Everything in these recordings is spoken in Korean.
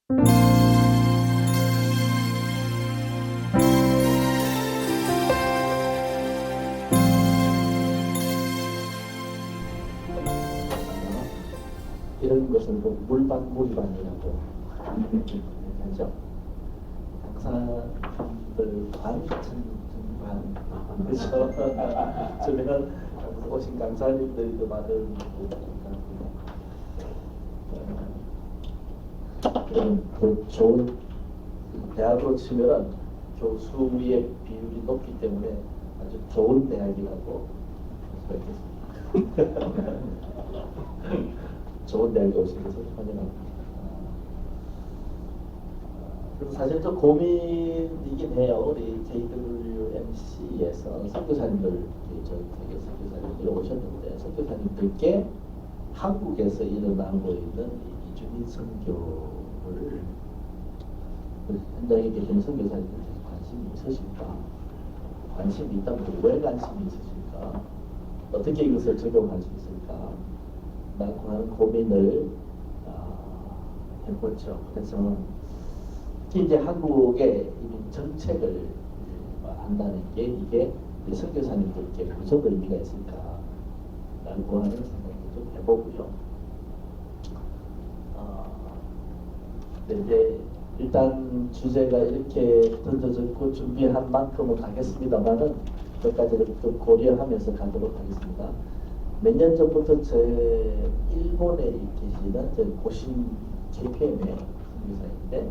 이런 것을 물반 무리반이라고 하죠. 강사들 반천반 그래서 저는 오신 강사님들도 많은 그 좋은 대학으로 치면 교수의 비율이 높기 때문에 아주 좋은 대학이라고 생각했습니다. 좋은 대학에 오신 것을 환영합니다. 그리고 사실 좀 고민이긴 해요. 우리 JWMC에서 선교사님들, 저희 선교사님들이 오셨는데 선교사님들께 한국에서 일어나고 있는 이주민 선교를 현장에 계신 선교사님들이 관심이 있으실까? 관심이 있다면 왜 관심이 있으실까? 어떻게 이것을 적용할 수 있을까? 라고 하는 고민을 해보죠. 그래서 특히 이제 한국의 정책을 한다는 게 이게 선교사님들께 무슨 의미가 있을까라고 하는 생각을 좀 해보고요. 이제 일단 주제가 이렇게 던져졌고 준비한 만큼은 가겠습니다만은 몇 가지를 좀 고려하면서 가도록 하겠습니다. 몇 년 전부터 제 일본에 계시는 저 고신 JPM의 선교사인데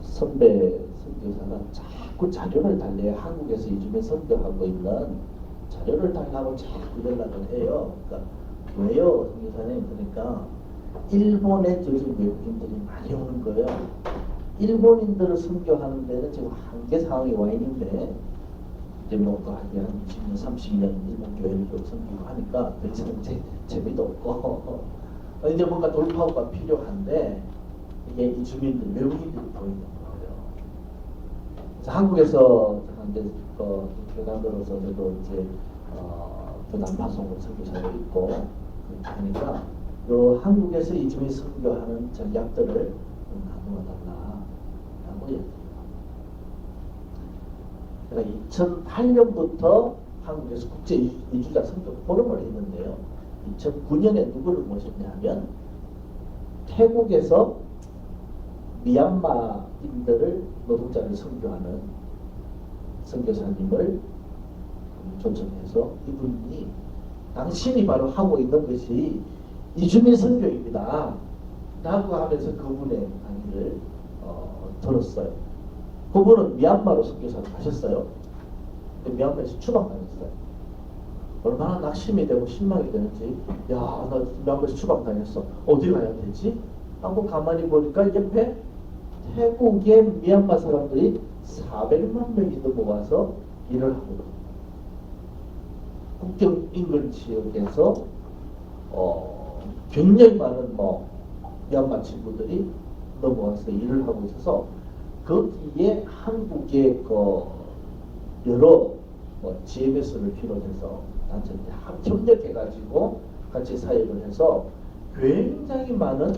선배 선교사가 자꾸 자료를 달래요. 한국에서 이주민 선교하고 있는 자료를 달라고 자꾸 연락을 해요. 그러니까 왜요, 선교사님? 그러니까 일본에 요즘 외국인들이 많이 오는 거예요. 일본인들을 선교하는 데는 지금 한계 상황에 와 있는데 이제 뭐또 한 20년, 30년 일본 교회를 선교하고 하니까 더 이상 재미도 없고 이제 뭔가 돌파구가 필요한데 이게 이주민들, 외국인들이 보이는 거예요. 그래서 한국에서 이제 교단으로서 저도 이제 교단 파송을 선교사로 있고 하니까 요 한국에서 이주민 선교하는 전략들을 좀 나누어 달라라고 얘기합니다. 그러니까 2008년부터 한국에서 국제 이주자 선교 포럼을 했는데요. 2009년에 누구를 모셨냐면 태국에서 미얀마인들을 노동자를 선교하는 선교사님을 초청해서 이분이 당신이 바로 하고 있는 것이 이주민 선교입니다 라고 하면서 그분의 강의를 들었어요. 그분은 미얀마로 선교사를 가셨어요. 근데 미얀마에서 추방당했어요. 얼마나 낙심이 되고 실망이 되는지, 야, 나 미얀마에서 추방당했어. 어디 가야 되지? 하고 가만히 보니까 옆에 태국의 미얀마 사람들이 400만 명이 넘어와서 일을 하고 국경 인근 지역에서 굉장히 많은 미얀마 친구들이 넘어와서 일을 하고 있어서 거기에 한국의 여러 GMS를 비롯해서 단체들이 협력해가지고 같이 사역을 해서 굉장히 많은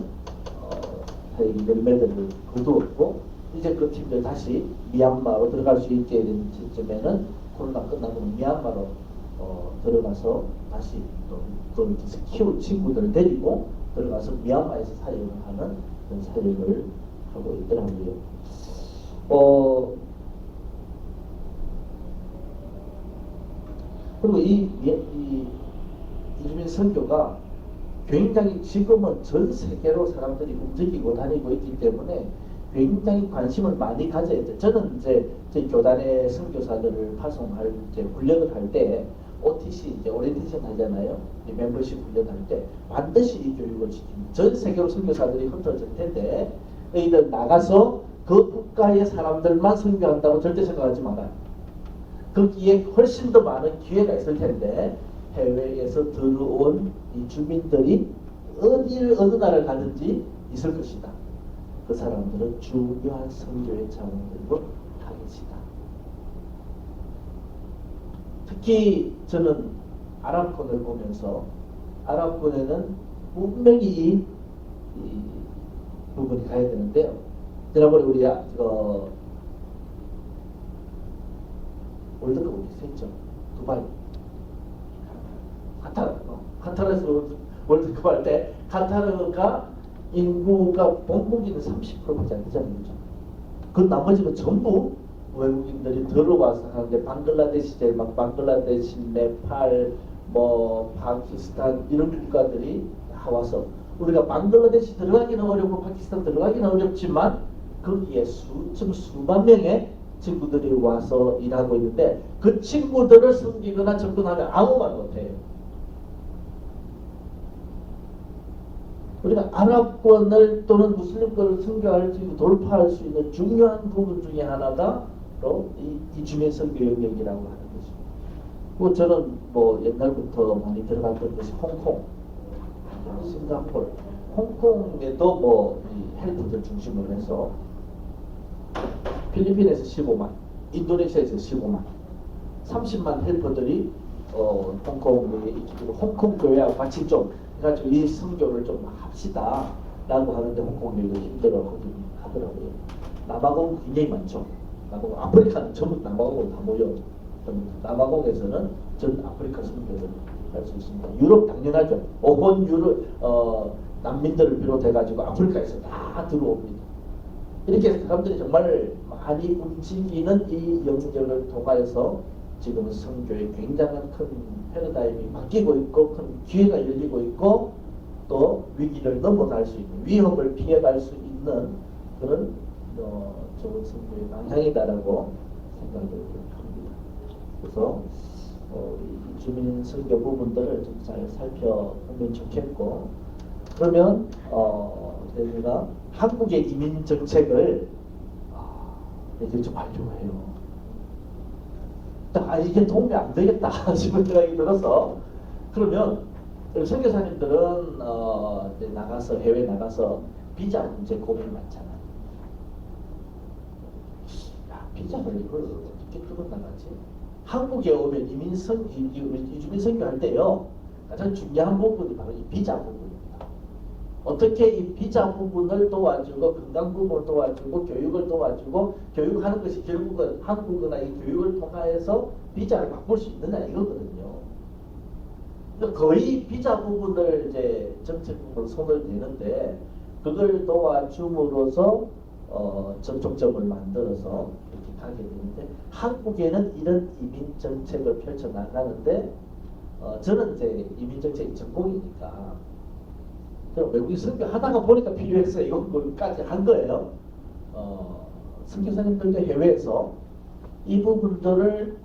사역 열매들을 거두었고 이제 그 팀들 다시 미얀마로 들어갈 수 있게 된 시점에는 코로나 끝나고 미얀마로 들어가서 다시 또 키울 친구들을 데리고 들어가서 미얀마에서 사역을 하는 그런 사역을 하고 있더라고요. 그리고 이 이주민 선교가 굉장히 지금은 전 세계로 사람들이 움직이고 다니고 있기 때문에 굉장히 관심을 많이 가져야 돼요. 저는 이제 저희 교단의 선교사들을 파송할 때 훈련을 할 때 OTC 이제 오리엔테이션 하잖아요. 이 멤버십 훈련할 때 반드시 이 교육을 시킵니다. 전 세계로 선교사들이 흩어질 텐데 너희들 나가서 그 국가의 사람들만 선교한다고 절대 생각하지 말아요. 거기에 훨씬 더 많은 기회가 있을 텐데 해외에서 들어온 이 주민들이 어느 나라를 가든지 있을 것이다. 그 사람들은 중요한 선교의 자원을 들고 가겠다. 특히 저는 아랍권을 보면서 아랍권에는 분명히 이 부분이 가야 되는데요. 지난번에 우리 월드컵 어디서 했죠? 두바이. 카타르에서 월드컵 할 때 카타르가 인구가 본국인은 30%밖에 안 되잖아요. 그죠? 그 나머지는 전부 외국인들이 들어와서 하는데 방글라데시 제일 막 방글라데시, 네팔, 뭐 파키스탄 이런 국가들이 나와서 우리가 방글라데시 들어가기는 어렵고 파키스탄 들어가기는 어렵지만 거기에 수만 명의 친구들이 와서 일하고 있는데 그 친구들을 섬기거나 접근하면 아무 말 못해요. 우리가 아랍권을 또는 무슬림권을 선교할 수 있고 돌파할 수 있는 중요한 부분 중에 하나가 바로 이 주민 선교 영역이라고 하는 것입니다. 그리고 저는 뭐 옛날부터 많이 들어갔던 것이 홍콩, 싱가포르, 홍콩에도 뭐 이 헬프들 중심으로 해서 필리핀에서 15만, 인도네시아에서 15만, 30만 헬퍼들이 홍콩에 있고 홍콩 교회하고 같이 좀 해가지고 이 선교를 좀 합시다 라고 하는데 홍콩들도 힘들어 하더라고요. 남아공 굉장히 많죠. 남아공, 아프리카는 전부 남아공으로 다 모여. 남아공에서는 전 아프리카 선교를 할 수 있습니다. 유럽 당연하죠. 온 유럽 난민들을 비롯해가지고 아프리카에서 다 들어옵니다. 이렇게 사람들이 정말 많이 움직이는 이 영역을 통하여서 지금 선교에 굉장한 큰 패러다임이 바뀌고 있고 큰 기회가 열리고 있고 또 위기를 넘어갈 수 있는 위험을 피해갈 수 있는 그런 좋은 선교의 방향이다라고 생각을 합니다. 그래서 이 주민 선교 부분들을 좀 잘 살펴보면 좋겠고 그러면 저희가 한국의 이민 정책을 이제 좀 하려고 해요. 이게 도움이 안 되겠다 싶은 생각이 들어서 그러면 선교사님들은 이제 나가서 해외 나가서 비자 문제 고민이 많잖아요. 비자를 이걸 어떻게 뚫어 나가지? 한국에 오면 이주민 선교할 때요 가장 중요한 부분이 바로 이 비자 부분입니다. 어떻게 이 비자 부분을 도와주고 건강 부분을 도와주고 교육을 도와주고 교육하는 것이 결국은 한국이나 이 교육을 통해서 비자를 바꿀 수 있느냐 이거거든요. 거의 비자 부분을 이제 정책부로 손을 대는데 그걸 도와줌으로써 접촉점을 만들어서 이렇게 가게 되는데 한국에는 이런 이민 정책을 펼쳐 나가는데 저는 이제 이민 정책이 전공이니까 외국인 선교하다가 보니까 필요해서 이것까지 한 거예요. 선교사님들도 해외에서 이 부분들을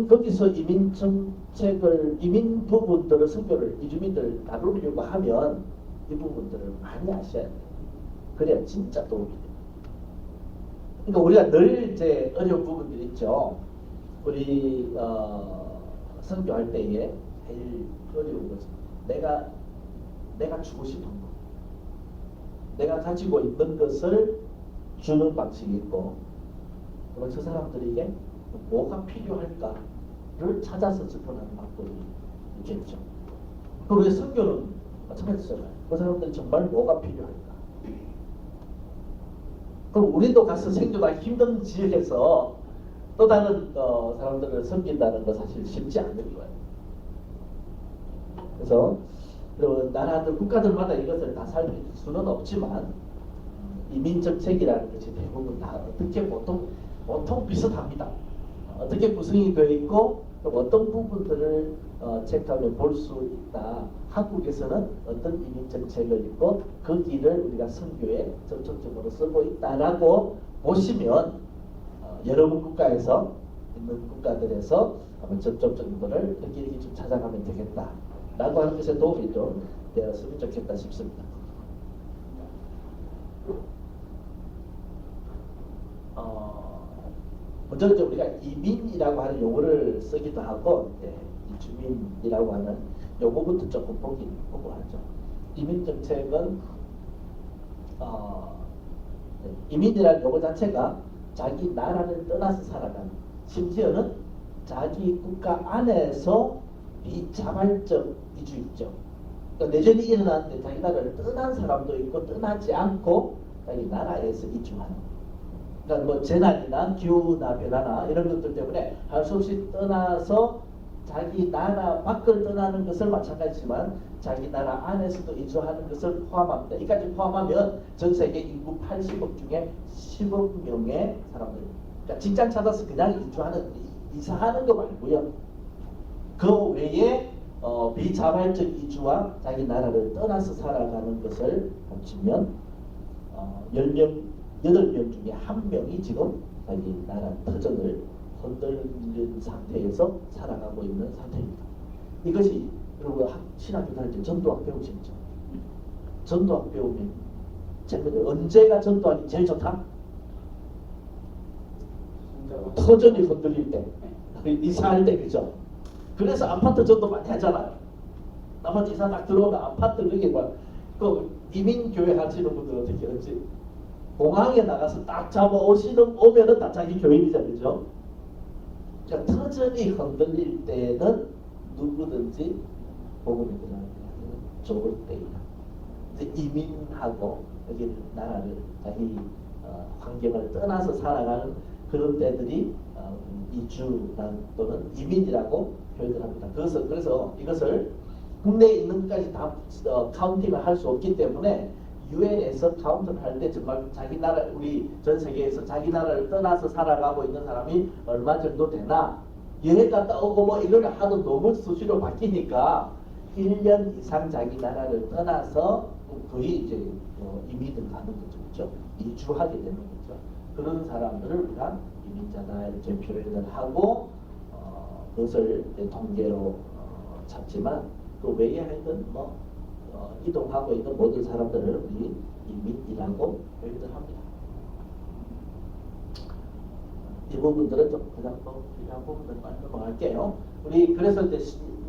거기서 이민 정책을 이민 부분들을 선교를 이주민들 다루려고 하면 이 부분들을 많이 아셔야 돼요. 그래야 진짜 도움이 돼요. 그러니까 우리가 늘 이제 어려운 부분들이 있죠. 우리 선교할 때에 제일 어려운 것은 내가 주고 싶은 것, 내가 가지고 있는 것을 주는 방식이 있고, 그리고 저 사람들에게 뭐가 필요할까를 찾아서 접근하는 방법이 있겠죠. 그리고 왜 선교는 마찬가지잖아요. 그 사람들이 정말 뭐가 필요할까? 그럼 우리도 가서 생존하기 힘든 지역에서 또 다른 사람들을 섬긴다는 거 사실 쉽지 않은 거예요. 그래서 그리고 나라들 국가들마다 이것을 다 살필 수는 없지만 이민 정책이라는 것이 대부분 다 어떻게 보통 비슷합니다. 어떻게 구성이 되어 있고 또 어떤 부분들을 체크하면 볼 수 있다. 한국에서는 어떤 이민 정책을 있고 그 길을 우리가 선교의 접촉점으로 쓰고 있다라고 보시면 여러 국가에서 있는 국가들에서 한번 접촉점들을 그 길을 좀 찾아가면 되겠다. 라고 하는 것에 도움이 좀 되었으면 좋겠다 싶습니다. 먼저 우리가 이민이라고 하는 용어를 쓰기도 하고 이주민이라고 하는 용어부터 조금 보고 하죠. 이민 정책은 이민이라는 용어 자체가 자기 나라를 떠나서 살아가는, 심지어는 자기 국가 안에서 비자발적 이주 있죠. 그러니까 내전이 일어났는데 자기 나라를 떠난 사람도 있고 떠나지 않고 자기 나라에서 이주하는. 그러니까 뭐 재난이나 기후나 변화나 이런 것들 때문에 할 수 없이 떠나서 자기 나라 밖을 떠나는 것을 마찬가지지만 자기 나라 안에서도 이주하는 것을 포함합니다. 이까지 포함하면 전 세계 인구 80억 중에 10억 명의 사람들. 그러니까 직장 찾아서 그냥 이사하는 거 말고요. 그 외에 비자발적 이주와 자기 나라를 떠나서 살아가는 것을 합치면 10명, 8명 중에 1명이 지금 자기 나라 터전을 흔들린 상태에서 살아가고 있는 상태입니다. 이것이 여러분 신학교 다닐 때 전도학 배우셨죠? 전도학 배우면 언제가 전도학이 제일 좋다? 터전이 흔들릴 때, 이사할 때, 그죠? 그래서 아파트 전도 많이 하잖아요. 아파트 이사 딱 들어오면 아파트 그게 그 이민교회 하시는 분들 어떻게 하지? 공항에 나가서 딱 오면은 다 자기 교인이잖아요, 그죠? 그러니까 터전이 흔들릴 때는 누구든지 복음이 그냥 좋을 때이다. 이제 이민하고 여기 나라를 자기 환경을 떠나서 살아가는 그런 때들이 이주난 또는 이민이라고 표현을 합니다. 그래서 이것을 국내에 있는 것까지 다 카운팅을 할 수 없기 때문에 유엔에서 카운트를 할 때 정말 자기 나라 우리 전 세계에서 자기 나라를 떠나서 살아가고 있는 사람이 얼마 정도 되나 여행 갔다 오고 뭐 이걸 하도 너무 수시로 바뀌니까 1년 이상 자기 나라를 떠나서 거의 이제 이민을 가는 거죠, 그렇죠? 이주하게 되는 거죠. 그런 사람들을 우리가 이민자다 이렇게 표현을 하고 그것을 통계로 잡지만 그 외에 하여튼 이동하고 있는 모든 사람들을 우리 이민이라고 표현을 합니다. 이 부분들은 좀 그냥 필요한 부분들만 넘어갈게요. 우리 그래서 이제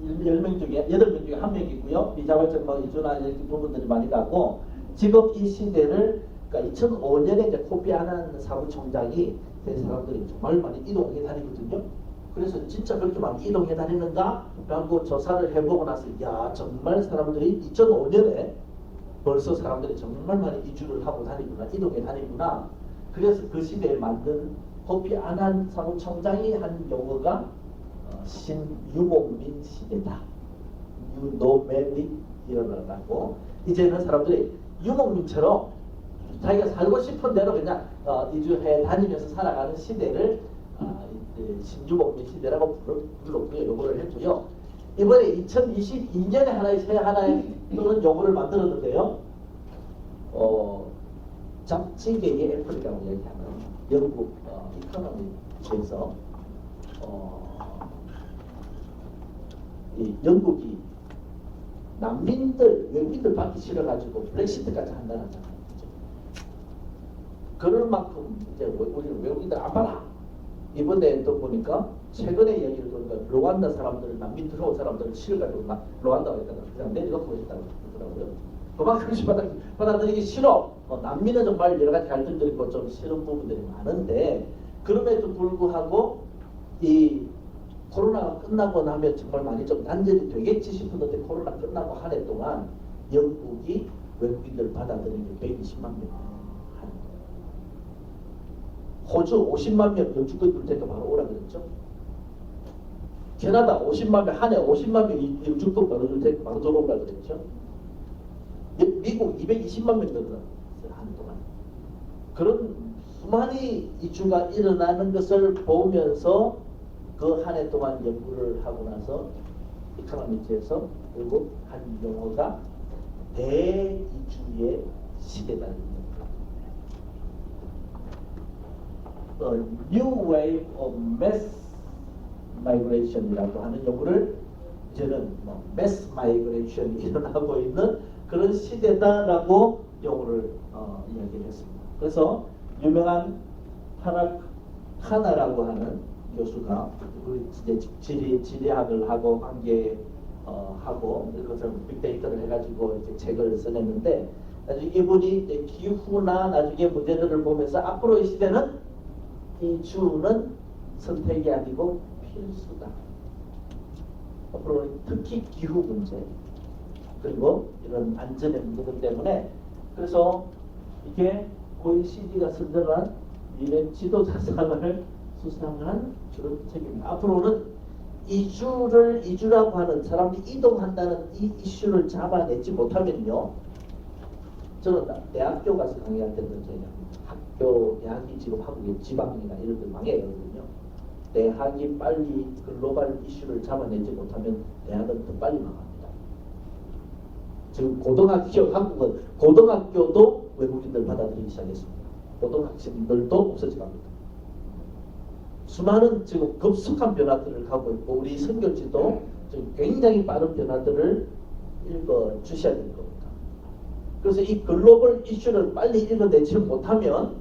10명 중에 8명 중에 1명이고요. 비자발적 이주나 이런 부분들이 많이 가고 지금 이 시대를 그러니까 2005년에 이제 코피 아난 사무총장이 된 사람들이 정말 많이 이동해 다니거든요. 그래서 진짜 그렇게 많이 이동해 다니는가? 라고 조사를 해보고 나서 야 정말 사람들이 2005년에 벌써 사람들이 정말 많이 이주를 하고 다니구나, 이동해 다니구나. 그래서 그 시대에 만든 코피 아난 사무총장이 한 용어가 신유목민 시대다. 유노매닉 이러라고 이제는 사람들이 유목민처럼 자기가 살고 싶은 대로 그냥 이주해 다니면서 살아가는 시대를 신유목민 시대라고 불렀고요. 요거를 했고요. 이번에 2022년에 하나의 또는 요거를 만들었는데요. 잡지계의 애플이라고 얘기하는 영국 이코노미에서 이 영국이 외국인들 받기 싫어가지고 브렉시트까지 한다잖아요. 그럴 만큼 이제 우리는 외국인들 안 받아. 이번에 또 보니까 최근에 얘기를 보니까 루안다 사람들, 난민 들어온 사람들을 싫어가지고 루안다가 있다가 그냥 내려놓고 있다고 그러더라고요. 그만큼 받아들이기 싫어. 난민은 정말 여러 가지 갈등들이 있고 좀 싫은 부분들이 많은데 그럼에도 불구하고 이 코로나가 끝나고 나면 정말 많이 좀 단절이 되겠지 싶었는데 코로나 끝나고 한 해 동안 영국이 외국인들 받아들이는 게 120만 명. 호주 50만 명 영주권 줄 테니까 바로 오라 그랬죠. 캐나다 50만 명, 한 해 50만 명 영주권 바로 줄 테니까 바로 들어오라 그랬죠. 미국 220만 명 들어갔어요. 한동안. 그런 수많이 이주가 일어나는 것을 보면서 그 한 해 동안 연구를 하고 나서 이코노미스에서 결국 한 용어가 대이주의 시대다. New Wave of Mass Migration이라고 하는 용어를 이제는 Mass Migration이 일어나고 있는 그런 시대다라고 용어를 이야기를 했습니다. 그래서 유명한 하나라고 하는 교수가 이제 지리학을 하고 하고 그것을 빅데이터를 해가지고 이제 책을 써냈는데 나중에 이분이 이제 기후나 나중에 문제들을 보면서 앞으로의 시대는 이주는 선택이 아니고 필수다. 앞으로는 특히 기후 문제 그리고 이런 안전의 문제들 때문에 그래서 이게 OECD가 선정한 미래 지도자상을 수상한 그런 책입니다. 앞으로는 이주라고 하는 사람이 이동한다는 이 이슈를 잡아내지 못하면요. 저는 대학교 가서 강의할 때는 저희 학교 대학이 지금 한국의 지방이나 이런 데 망해거든요. 대학이 빨리 글로벌 이슈를 잡아내지 못하면 대학은 더 빨리 망합니다. 지금 한국은 고등학교도 외국인들 받아들이기 시작했습니다. 고등학생들도 없어져갑니다. 수많은 지금 급속한 변화들을 가고 있고 우리 선교지도 지금 굉장히 빠른 변화들을 읽어 주셔야 될 겁니다. 그래서 이 글로벌 이슈를 빨리 읽어내지 못하면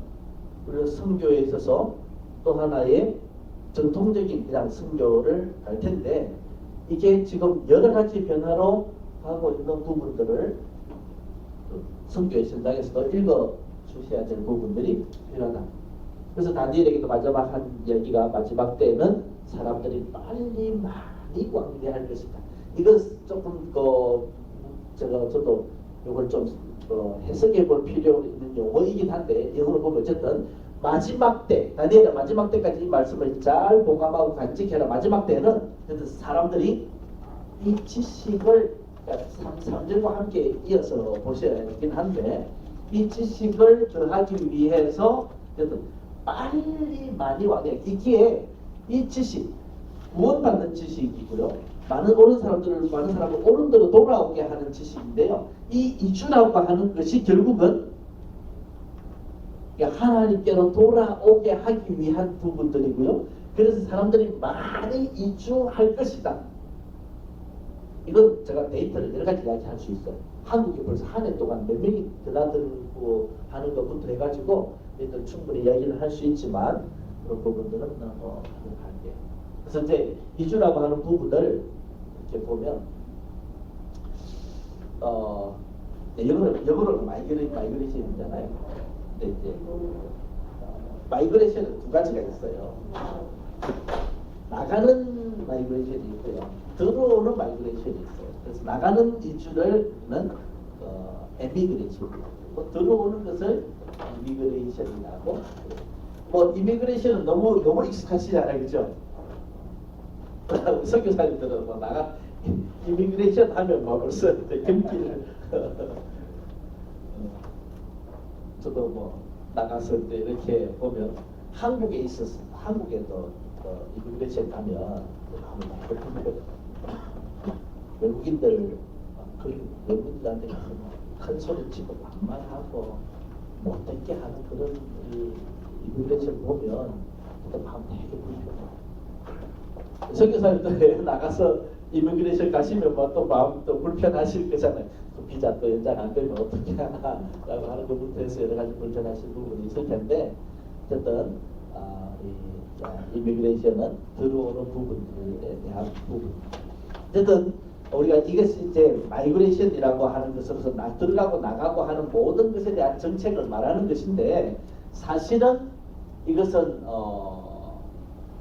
우리가 선교에 있어서 또 하나의 전통적인 그냥 선교를 할 텐데 이게 지금 여러 가지 변화로 가고 있는 부분들을 선교의 현장에서도 읽어 주셔야 될 부분들이 필요하다. 그래서 다니엘에게도 마지막 한 얘기가 마지막 때는 사람들이 빨리 많이 왕래할 것이다. 이거 조금 저도 이걸 좀 해석해 볼 필요 있는 용어이긴 한데 영어로 보면 어쨌든 마지막 때 다니엘의 마지막 때까지 이 말씀을 잘 봉합하고 간직해라. 마지막 때는 그래서 사람들이 이 지식을 3절과 함께 이어서 보셔야 되긴 한데 이 지식을 더하기 위해서 빨리 많이 왕래 이게 이 지식 구원받는 지식이고요. 많은 사람을 옳은 대로 돌아오게 하는 지식인데요. 이 이주라고 하는 것이 결국은 하나님께로 돌아오게 하기 위한 부분들이고요. 그래서 사람들이 많이 이주할 것이다. 이건 제가 데이터를 여러 가지 이야기할 수 있어요. 한국에 벌써 한 해 동안 몇 명이 드나들고 하는 것부터 해가지고 충분히 이야기를 할 수 있지만 그런 부분들은 할게요. 그래서 이제 이주라고 하는 부분을 이렇게 보면 영어로 마이그레이션이잖아요. 근데 이제 마이그레이션은 두 가지가 있어요. 나가는 마이그레이션이 있고요. 들어오는 마이그레이션이 있어요. 그래서 나가는 이주를 에미그레이션, 들어오는 것을 이미그레이션이라고. 이미그레이션은 너무 익숙하시잖아요, 그죠? 선교사님들은 이미그레이션 하면 벌써 경기를 저도 나갔을 때 이렇게 보면 한국에 있었어. 한국에도 이미그레이션 가면 외국인들 외국인들한테 가서 큰 소리 치고 막말하고 못되게 하는 그런 이미그레이션 보면 그때 마음 되게 불편해요. 선교사님들 나가서 이미그레이션 가시면 또 마음 또 불편하실 거잖아요. 그 비자 또 연장 안 되면 어떻게 하나라고 하는 것부터 해서 여러 가지 불편하실 부분이 있을 텐데 어쨌든 이미그레이션은 들어오는 부분들에 대한 부분. 어쨌든 우리가 이것이 이제 마이그레이션이라고 하는 것으로서 들어가고 나가고 하는 모든 것에 대한 정책을 말하는 것인데 사실은 이것은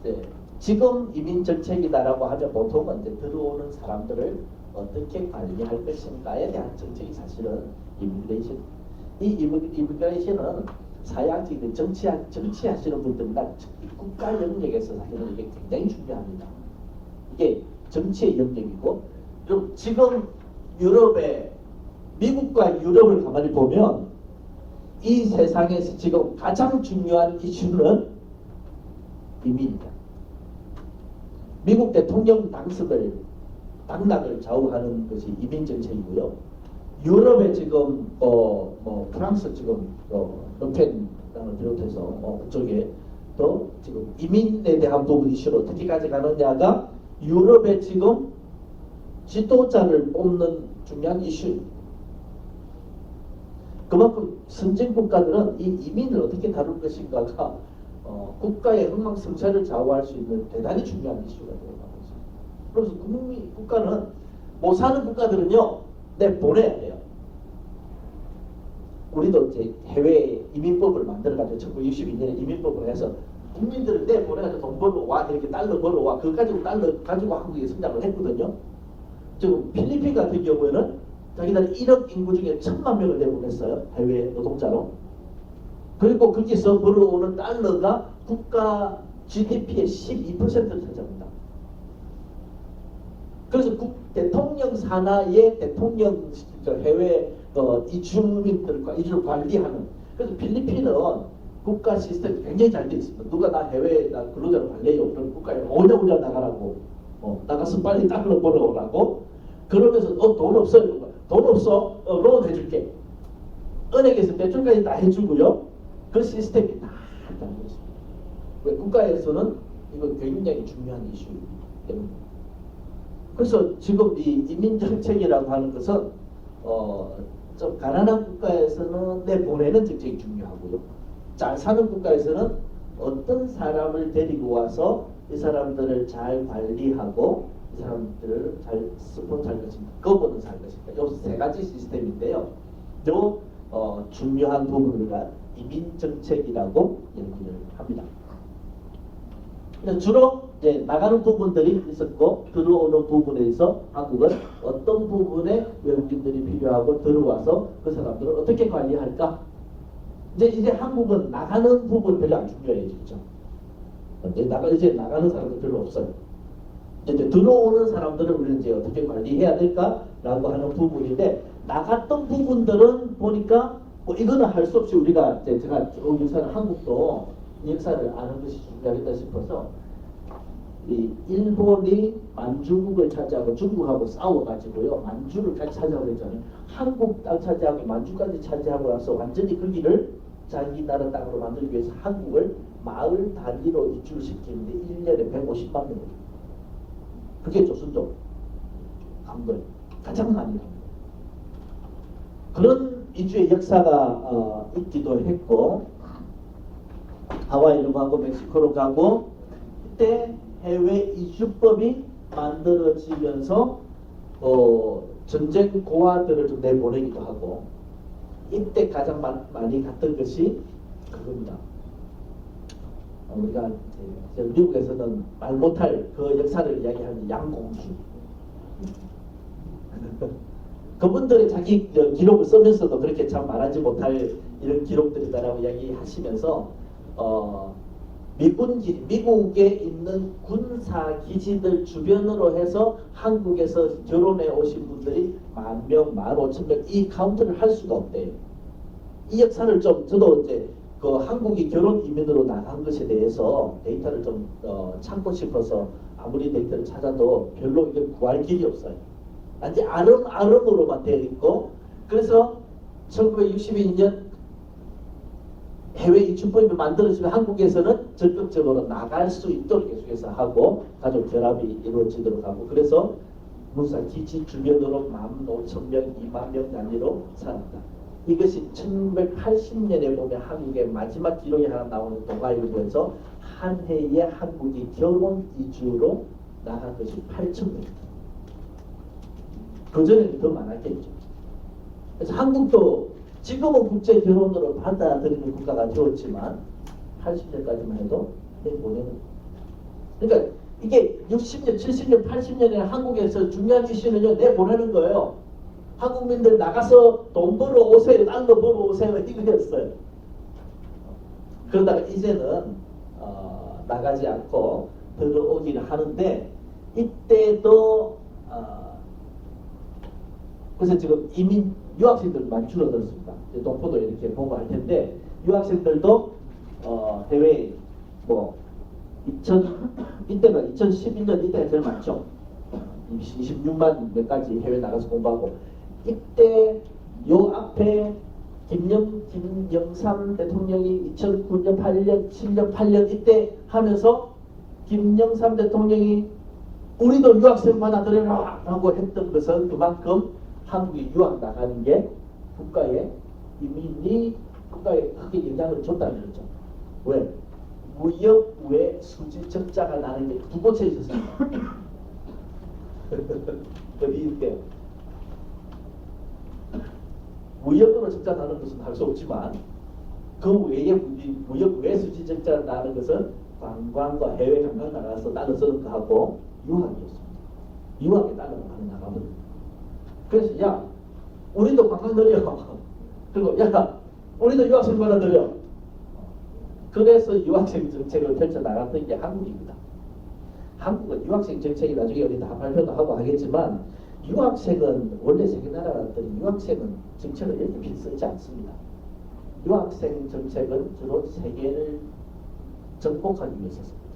이제 지금 이민 정책이다라고 하면 보통은 이제 들어오는 사람들을 어떻게 관리할 것인가에 대한 정책이 사실은 이미그레이션. 이 이미그레이션은 사회학적인 정치하시는 분들이나 국가 영역에서 사실은 이게 굉장히 중요합니다. 이게 정치의 영역이고, 그럼 지금 미국과 유럽을 가만히 보면 이 세상에서 지금 가장 중요한 이슈는 이민이다. 미국 대통령 당락을 좌우하는 것이 이민 정책이고요. 유럽에 지금 프랑스 지금 르펜을 비롯해서 그쪽에 또 지금 이민에 대한 부분 이슈를 어떻게 가져가느냐가 유럽에 지금 지도자를 뽑는 중요한 이슈. 그만큼 선진 국가들은 이 이민을 어떻게 다룰 것인가가 국가의 흥망성쇠를 좌우할 수 있는 대단히 중요한 이슈가 되어가고 있습니다. 그래서 국가는 못 사는 국가들은요, 보내야 돼요. 우리도 이제 해외 이민법을 만들어가지고 1962년에 이민법을 해서 국민들을 내보내가지고 돈 벌어와, 이렇게 달러 벌어와, 그거 가지고 달러 가지고 한국이 성장을 했거든요. 지금 필리핀 같은 경우에는 자기들 1억 인구 중에 1,000만 명을 내보냈어요. 해외 노동자로. 그리고 거기서 벌어오는 달러가 국가 GDP의 12%를 차지합니다. 그래서 대통령 산하의 대통령 해외 이주민들과 이주를 관리하는, 그래서 필리핀은 국가 시스템이 굉장히 잘 되어 있습니다. 누가 나 해외에 나 근로자로 갈래요? 그럼 국가에 오냐오냐 나가라고, 나가서 빨리 달러 벌어오라고. 그러면서 돈 없어요? 돈 없어? 론 해줄게. 은행에서 대출까지 다 해주고요. 그 시스템이 다 있다는 것입니다. 왜? 국가에서는 이거 굉장히 중요한 이슈이기 때문에. 그래서 지금 이 이민정책이라고 하는 것은 좀 가난한 국가에서는 내보내는 정책이 중요하고요. 잘 사는 국가에서는 어떤 사람을 데리고 와서 이 사람들을 잘 관리하고 이 사람들을 잘 서포트할 것인가, 거부는 살 것인가. 이 세 가지 시스템인데요. 요 중요한 부분을 이민정책이라고 얘기를 합니다. 주로 이제 나가는 부분들이 있었고, 들어오는 부분에서 한국은 어떤 부분에 외국인들이 필요하고 들어와서 그 사람들을 어떻게 관리할까? 이제 한국은 나가는 부분 별로 안 중요해지죠. 이제 나가는 사람들 별로 없어요. 이제 들어오는 사람들을 우리는 이제 어떻게 관리해야 될까라고 하는 부분인데, 나갔던 부분들은 보니까 이거는 할 수 없이 우리가 제가 역사를 한국도 역사를 아는 것이 중요하겠다 싶어서, 이 일본이 만주국을 차지하고 중국하고 싸워가지고요, 만주를 같이 차지하고 했잖아요. 한국 땅 차지하고 만주까지 차지하고 나서 완전히 거기를 자기 나라 땅으로 만들기 위해서 한국을 마을 단위로 이주시키는데 1년에 150만 명. 그게 조선족 한 거예요. 가장 많이 합니다. 그런 이주의 역사가 있기도 했고, 하와이로 가고 멕시코로 가고, 이때 해외 이주법이 만들어지면서 전쟁 고아들을 좀 내보내기도 하고, 이때 가장 많이 갔던 것이 그겁니다. 우리가 미국에서는 말 못할 그 역사를 이야기하는 양공주. 그분들이 자기 기록을 쓰면서도 그렇게 참 말하지 못할 이런 기록들이다라고 이야기하시면서 미국에 있는 군사 기지들 주변으로 해서 한국에서 결혼해 오신 분들이 10,000명, 15,000명 이 카운트를 할 수가 없대요. 이 역사를 좀 저도 이제 그 한국이 결혼 이민으로 나간 것에 대해서 데이터를 좀 찾고 싶어서 아무리 데이터를 찾아도 별로 이게 구할 길이 없어요. 단지 아름아름으로만 되어 있고, 그래서 1962년 해외 이주법이 만들어지면 한국에서는 적극적으로 나갈 수 있도록 계속해서 하고 가족 결합이 이루어지도록 하고, 그래서 문사 기지 주변으로 15,000명, 2만 명 단위로 살았다. 이것이 1980년에 보면 한국의 마지막 기록이 하나 나오는 동아일보에서 한 해에 한국이 결혼 이주로 나간 것이 8,000명. 그전에는 더 많았겠죠. 그래서 한국도 지금은 국제 결혼으로 받아들이는 국가가 되었지만 80년까지만 해도 내보내는. 그러니까 이게 60년, 70년, 80년에 한국에서 중요한 이슈는요, 내보내는 거예요. 한국민들 나가서 돈 벌어 오세요, 달러 벌어 오세요, 이거였어요. 그러다가 이제는 나가지 않고 들어오기를 하는데, 이때도 그래서 지금 이민 유학생들 많이 줄어들었습니다. 동포도 이렇게 보고 할 텐데, 유학생들도 해외 이때가 2011년 이때가 제일 많죠. 26만 몇 가지 해외 나가서 공부하고, 이때 요 앞에 김영삼 대통령이 2009년 8년 7년 8년 이때 하면서 김영삼 대통령이 우리도 유학생 받아들여라 라고 했던 것은 그만큼 한국이 유학 나가는 게 국가의 이민이 국가에 크게 영향을 줬다는 거죠. 왜? 무역 외 수지 적자가 나는 게 두 곳에 있었습니다. 어디 있게요? 무역으로 적자 나는 것은 할 수 없지만, 그 외에 무역 외 수지 적자 나는 것은 관광과 해외 관광 나가서 달러 쓰는 거하고 유학이었습니다. 유학에 달러가 많이 나가거든요. 그래서 우리도 관광 늘려. 그리고 우리도 유학생 받아들여. 그래서 유학생 정책을 펼쳐나갔던 게 한국입니다. 한국은 유학생 정책이 나중에 우리 다 발표도 하고 하겠지만 유학생은 원래 세계 나라들은 유학생은 정책을 이렇게 쓰지 않습니다. 유학생 정책은 주로 세계를 정복하기 위해서 씁니다.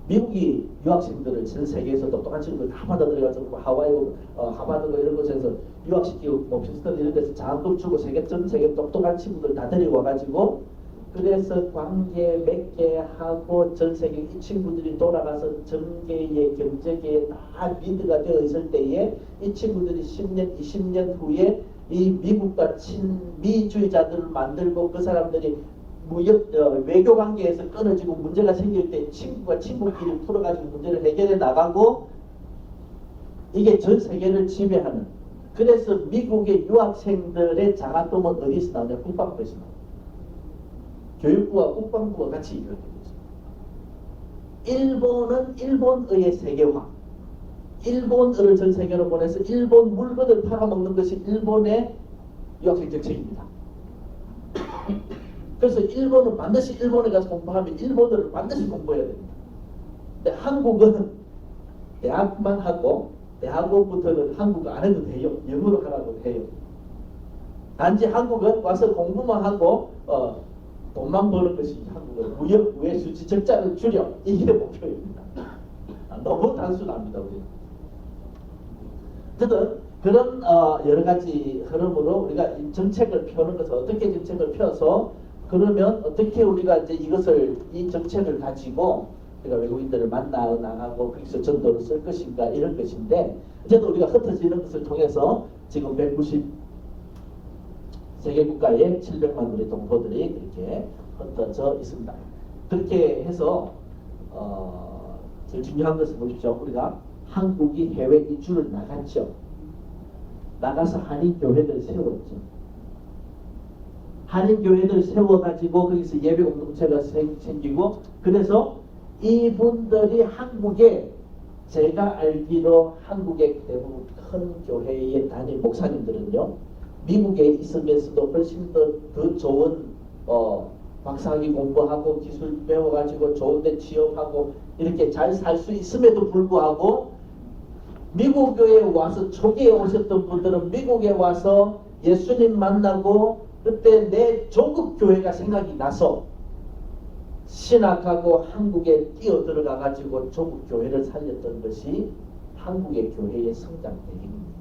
미국이 유학생들을 전 세계에서 똑똑한 친구들 다 받아들여가지고 하와이, 하버드 이런 곳에서 유학시키고 뭐 비슷한 이런 데서 장학금 주고 전 세계 똑똑한 친구들 다 데리고 와가지고 그래서 관계 맺게 하고 전 세계 이 친구들이 돌아가서 정계에 경제계에 다 리드가 되어 있을 때에 이 친구들이 10년, 20년 후에 이 미국과 친미주의자들을 만들고 그 사람들이 무역, 외교 관계에서 끊어지고 문제가 생길 때 친구가 친구끼리 풀어가지고 문제를 해결해 나가고 이게 전 세계를 지배하는 그래서 미국의 유학생들의 장학금은 어디서 나오냐? 국방부에서 나옵니다. 교육부와 국방부가 같이 이루어지고 있습니다. 일본은 일본의 세계화 일본어를 전 세계로 보내서 일본 물건을 팔아먹는 것이 일본의 유학생 정책입니다. 그래서 일본은 반드시 일본에 가서 공부하면 일본어를 반드시 공부해야 됩니다. 근데 한국은 대학만 하고 대학원부터는 한국어 안 해도 돼요. 영어로 하라고 해요. 단지 한국은 와서 공부만 하고 돈만 버는 것이 한국은 무역, 외 수지 적자를 줄여 이게 목표입니다. 너무 단순합니다. 우리. 어쨌든 그런 여러 가지 흐름으로 우리가 정책을 펴는 것은 어떻게 정책을 펴서 그러면 어떻게 우리가 이제 이 정책을 가지고 우리가 외국인들을 만나 나가고 거기서 전도를 쓸 것인가 이런 것인데 어쨌든 우리가 흩어지는 것을 통해서 지금 190 세계 국가의 700만 우리 동포들이 그렇게 흩어져 있습니다. 그렇게 해서 제일 중요한 것은 보십시오. 우리가 한국이 해외 이주를 나갔죠. 나가서 한인교회들을 세웠죠. 한인교회들을 세워가지고 거기서 예배 공동체가 생기고 그래서 이분들이 한국에 제가 알기로 한국의 대부분 큰 교회의 단임 목사님들은요. 미국에 있으면서도 훨씬 더 좋은 박사학위 공부하고 기술 배워가지고 좋은 데 취업하고 이렇게 잘 살 수 있음에도 불구하고 미국에 와서 초기에 오셨던 분들은 미국에 와서 예수님 만나고 그때 내 조국 교회가 생각이 나서 신학하고 한국에 뛰어들어가 가지고 조국 교회를 살렸던 것이 한국의 교회의 성장 배경입니다.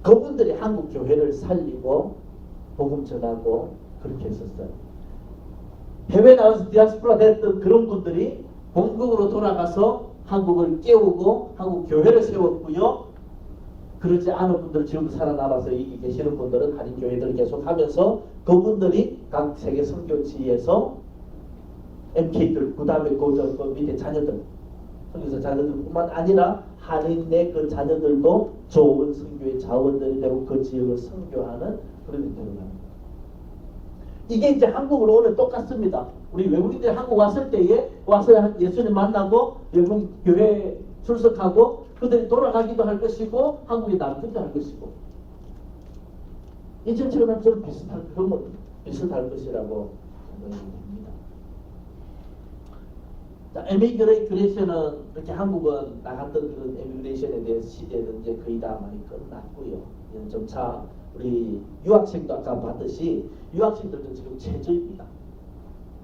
그분들이 한국 교회를 살리고 복음 전하고 그렇게 했었어요. 해외 나와서 디아스포라 됐던 그런 분들이 본국으로 돌아가서 한국을 깨우고 한국 교회를 세웠고요. 그러지 않은 분들 지금 살아남아서 여기 계시는 분들은 한인교회들을 계속 하면서 그분들이 각 세계 선교지에서 MK들 그 다음에 그 밑에 자녀들 선교사 자녀들뿐만 아니라 한인의 그 자녀들도 좋은 선교의 자원들이 되고 그 지역을 선교하는 그런 형태로 갑니다. 이게 이제 한국으로 오늘 똑같습니다. 우리 외국인들이 한국 왔을 때에 와서 예수님 만나고 외국 교회 출석하고 그들이 돌아가기도 할 것이고 한국에 남기도 할 것이고 이 정책은 좀 비슷할 것이라고 생각이 됩니다. 자, 에미그레이션은 이렇게 한국은 나갔던 그런 에미그레이션에 대한 시대는 이제 거의 다 많이 끝났고요. 점차 우리 유학생도 아까 봤듯이 유학생들도 지금 최저입니다.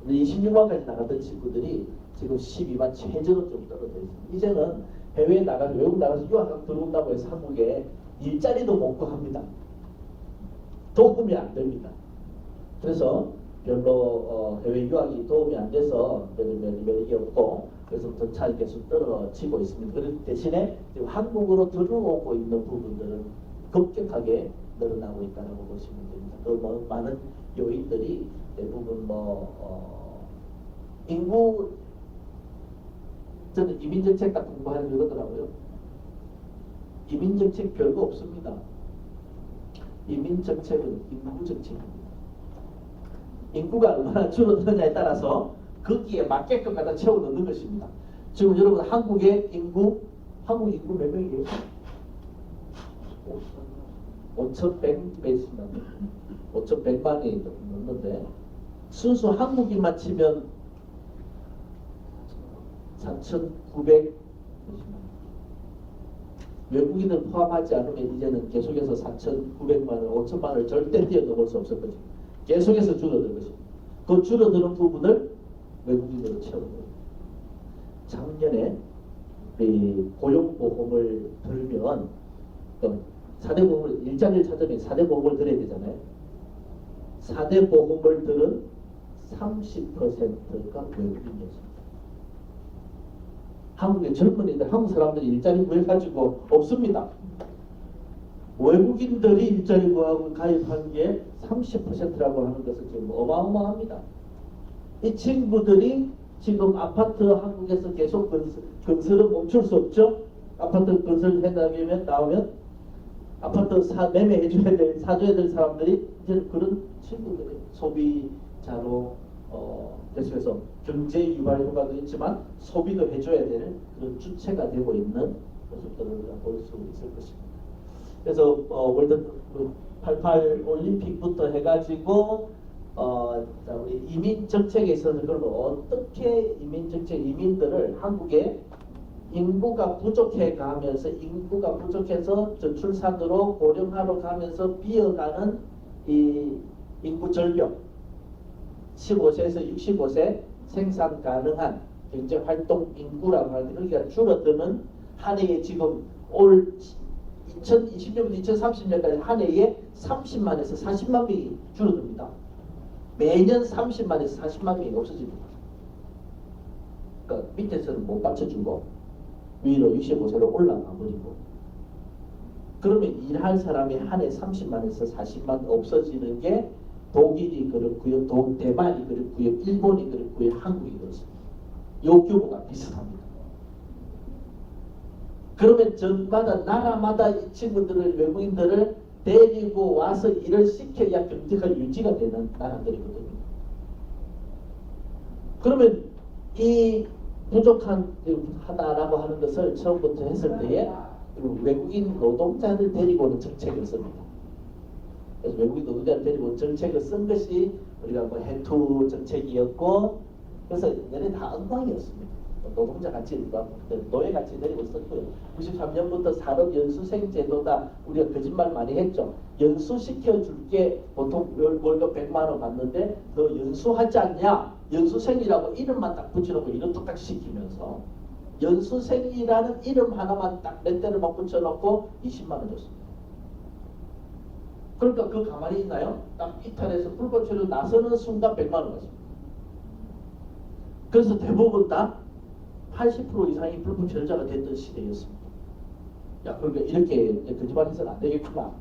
우리 16만까지 나갔던 친구들이 지금 12만 최저로 좀 떨어져 있습니다. 이제는 해외에 나가서 외국 나가서 유학학 들어온다고 해서 한국에 일자리도 못 구합니다. 도움이 안 됩니다. 그래서 별로 해외 유학이 도움이 안 돼서 면이 없고 그래서 점차 계속 떨어지고 있습니다. 그 대신에 지금 한국으로 들어오고 있는 부분들은 급격하게 늘어나고 있다고 보시면 됩니다. 그 많은 요인들이 대부분 인구 저는 이민정책 같은 공부하는 이러더라고요. 이민정책 별거 없습니다. 이민정책은 인구정책입니다. 인구가 얼마나 줄어드느냐에 따라서 거기에 맞게끔 갖다 채워 넣는 것입니다. 지금 여러분 한국 인구 몇 명이에요? 5,100배 있습니다. 5,100만이 넘는데 순수 한국인만 치면 4,900 외국인을 포함하지 않으면 이제는 계속해서 4,900만 원, 5천만 원을 절대 뛰어넘을 수 없을 것입니다. 계속해서 줄어들 것입니다. 그 줄어드는 부분을 외국인으로 채워요. 작년에 고용보험을 들면 4대 보험을 일자리를 찾으면 4대 보험을 들어야 되잖아요. 4대 보험을 들은 30%가 외국인이었습니다. 한국의 젊은이들, 한국 사람들이 일자리 구해가지고 없습니다. 외국인들이 일자리 구하고 가입한 게 30%라고 하는 것은 지금 어마어마합니다. 이 친구들이 지금 아파트 한국에서 계속 건설을 멈출 수 없죠. 아파트 건설해 나오면 아파트 매매해줘야 될, 사줘야 될 사람들이 이제 그런 친구들이 소비자로 계속해서 경제 유발 효과도 있지만 소비도 해줘야 될 그런 주체가 되고 있는 모습들을 볼 수 있을 것입니다. 그래서 월드 88 올림픽부터 해가지고 우리 이민 정책에 있어서 그러면 어떻게 이민 정책 이민들을 한국에 인구가 부족해 가면서 인구가 부족해서 저출산으로 고령화로 가면서 비어가는 이 인구 절벽 15세에서 65세 생산 가능한 경제 활동 인구라고 하는데 거기가 줄어드는 한 해에 지금 올 2020년부터 2030년까지 한 해에 30만에서 40만 명이 줄어듭니다. 매년 30만에서 40만 명이 없어집니다. 그러니까 밑에서는 못 받쳐주고 위로 65세로 올라가 버리고 그러면 일할 사람이 한 해 30만에서 40만 없어지는 게 독일이 그렇고요, 대만이 그렇고요, 일본이 그렇고요, 한국이 그렇습니다. 요 규모가 비슷합니다. 그러면 전마다 나라마다 이 친구들을 외국인들을 데리고 와서 일을 시켜야 경제가 유지가 되는 나라들이거든요. 그러면 이 부족하다라고 하는 것을 처음부터 했을 때에 외국인 노동자를 데리고 오는 정책을 씁니다. 그래서 외국인 노동자를 데리고 오는 정책을 쓴 것이 우리가 뭐 해투 정책이었고 그래서 얘네 다 엉망이었습니다. 노동자 같이 노예 같이 데리고 썼고요. 93년부터 산업연수생 제도다 우리가 거짓말 많이 했죠. 연수시켜 줄게 보통 월급 100만 원 받는데 너 연수하지 않냐? 연수생이라고 이름만 딱 붙여놓고 이름 똑같이 시키면서 연수생이라는 이름 하나만 딱 몇 대를 막 붙여놓고 20만 원 줬습니다. 그러니까 그 가만히 있나요? 딱 이탈해서 불법체로 나서는 순간 100만 원 받습니다. 그래서 대부분 다 80% 이상이 불법 체류자가 됐던 시대였습니다. 야, 그러니까 이렇게 거짓말해서는 안 되겠구나.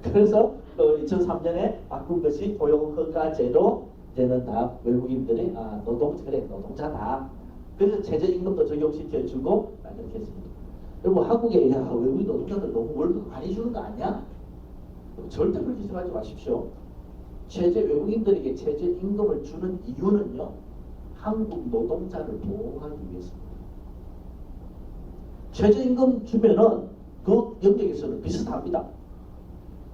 그래서 2003년에 바꾼 것이 고용허가제로 이제는 다 외국인들이 노동자다. 그래서 최저임금도 적용시켜주고 이렇게 했습니다. 그리고 한국에 외국인 노동자들 너무 월급 많이 주는 거 아니야? 절대 그렇게 생각하지 마십시오. 외국인들에게 최저임금을 주는 이유는요. 한국 노동자를 보호하기 위해서입니다. 최저임금 주면은 그 영역에서는 비슷합니다.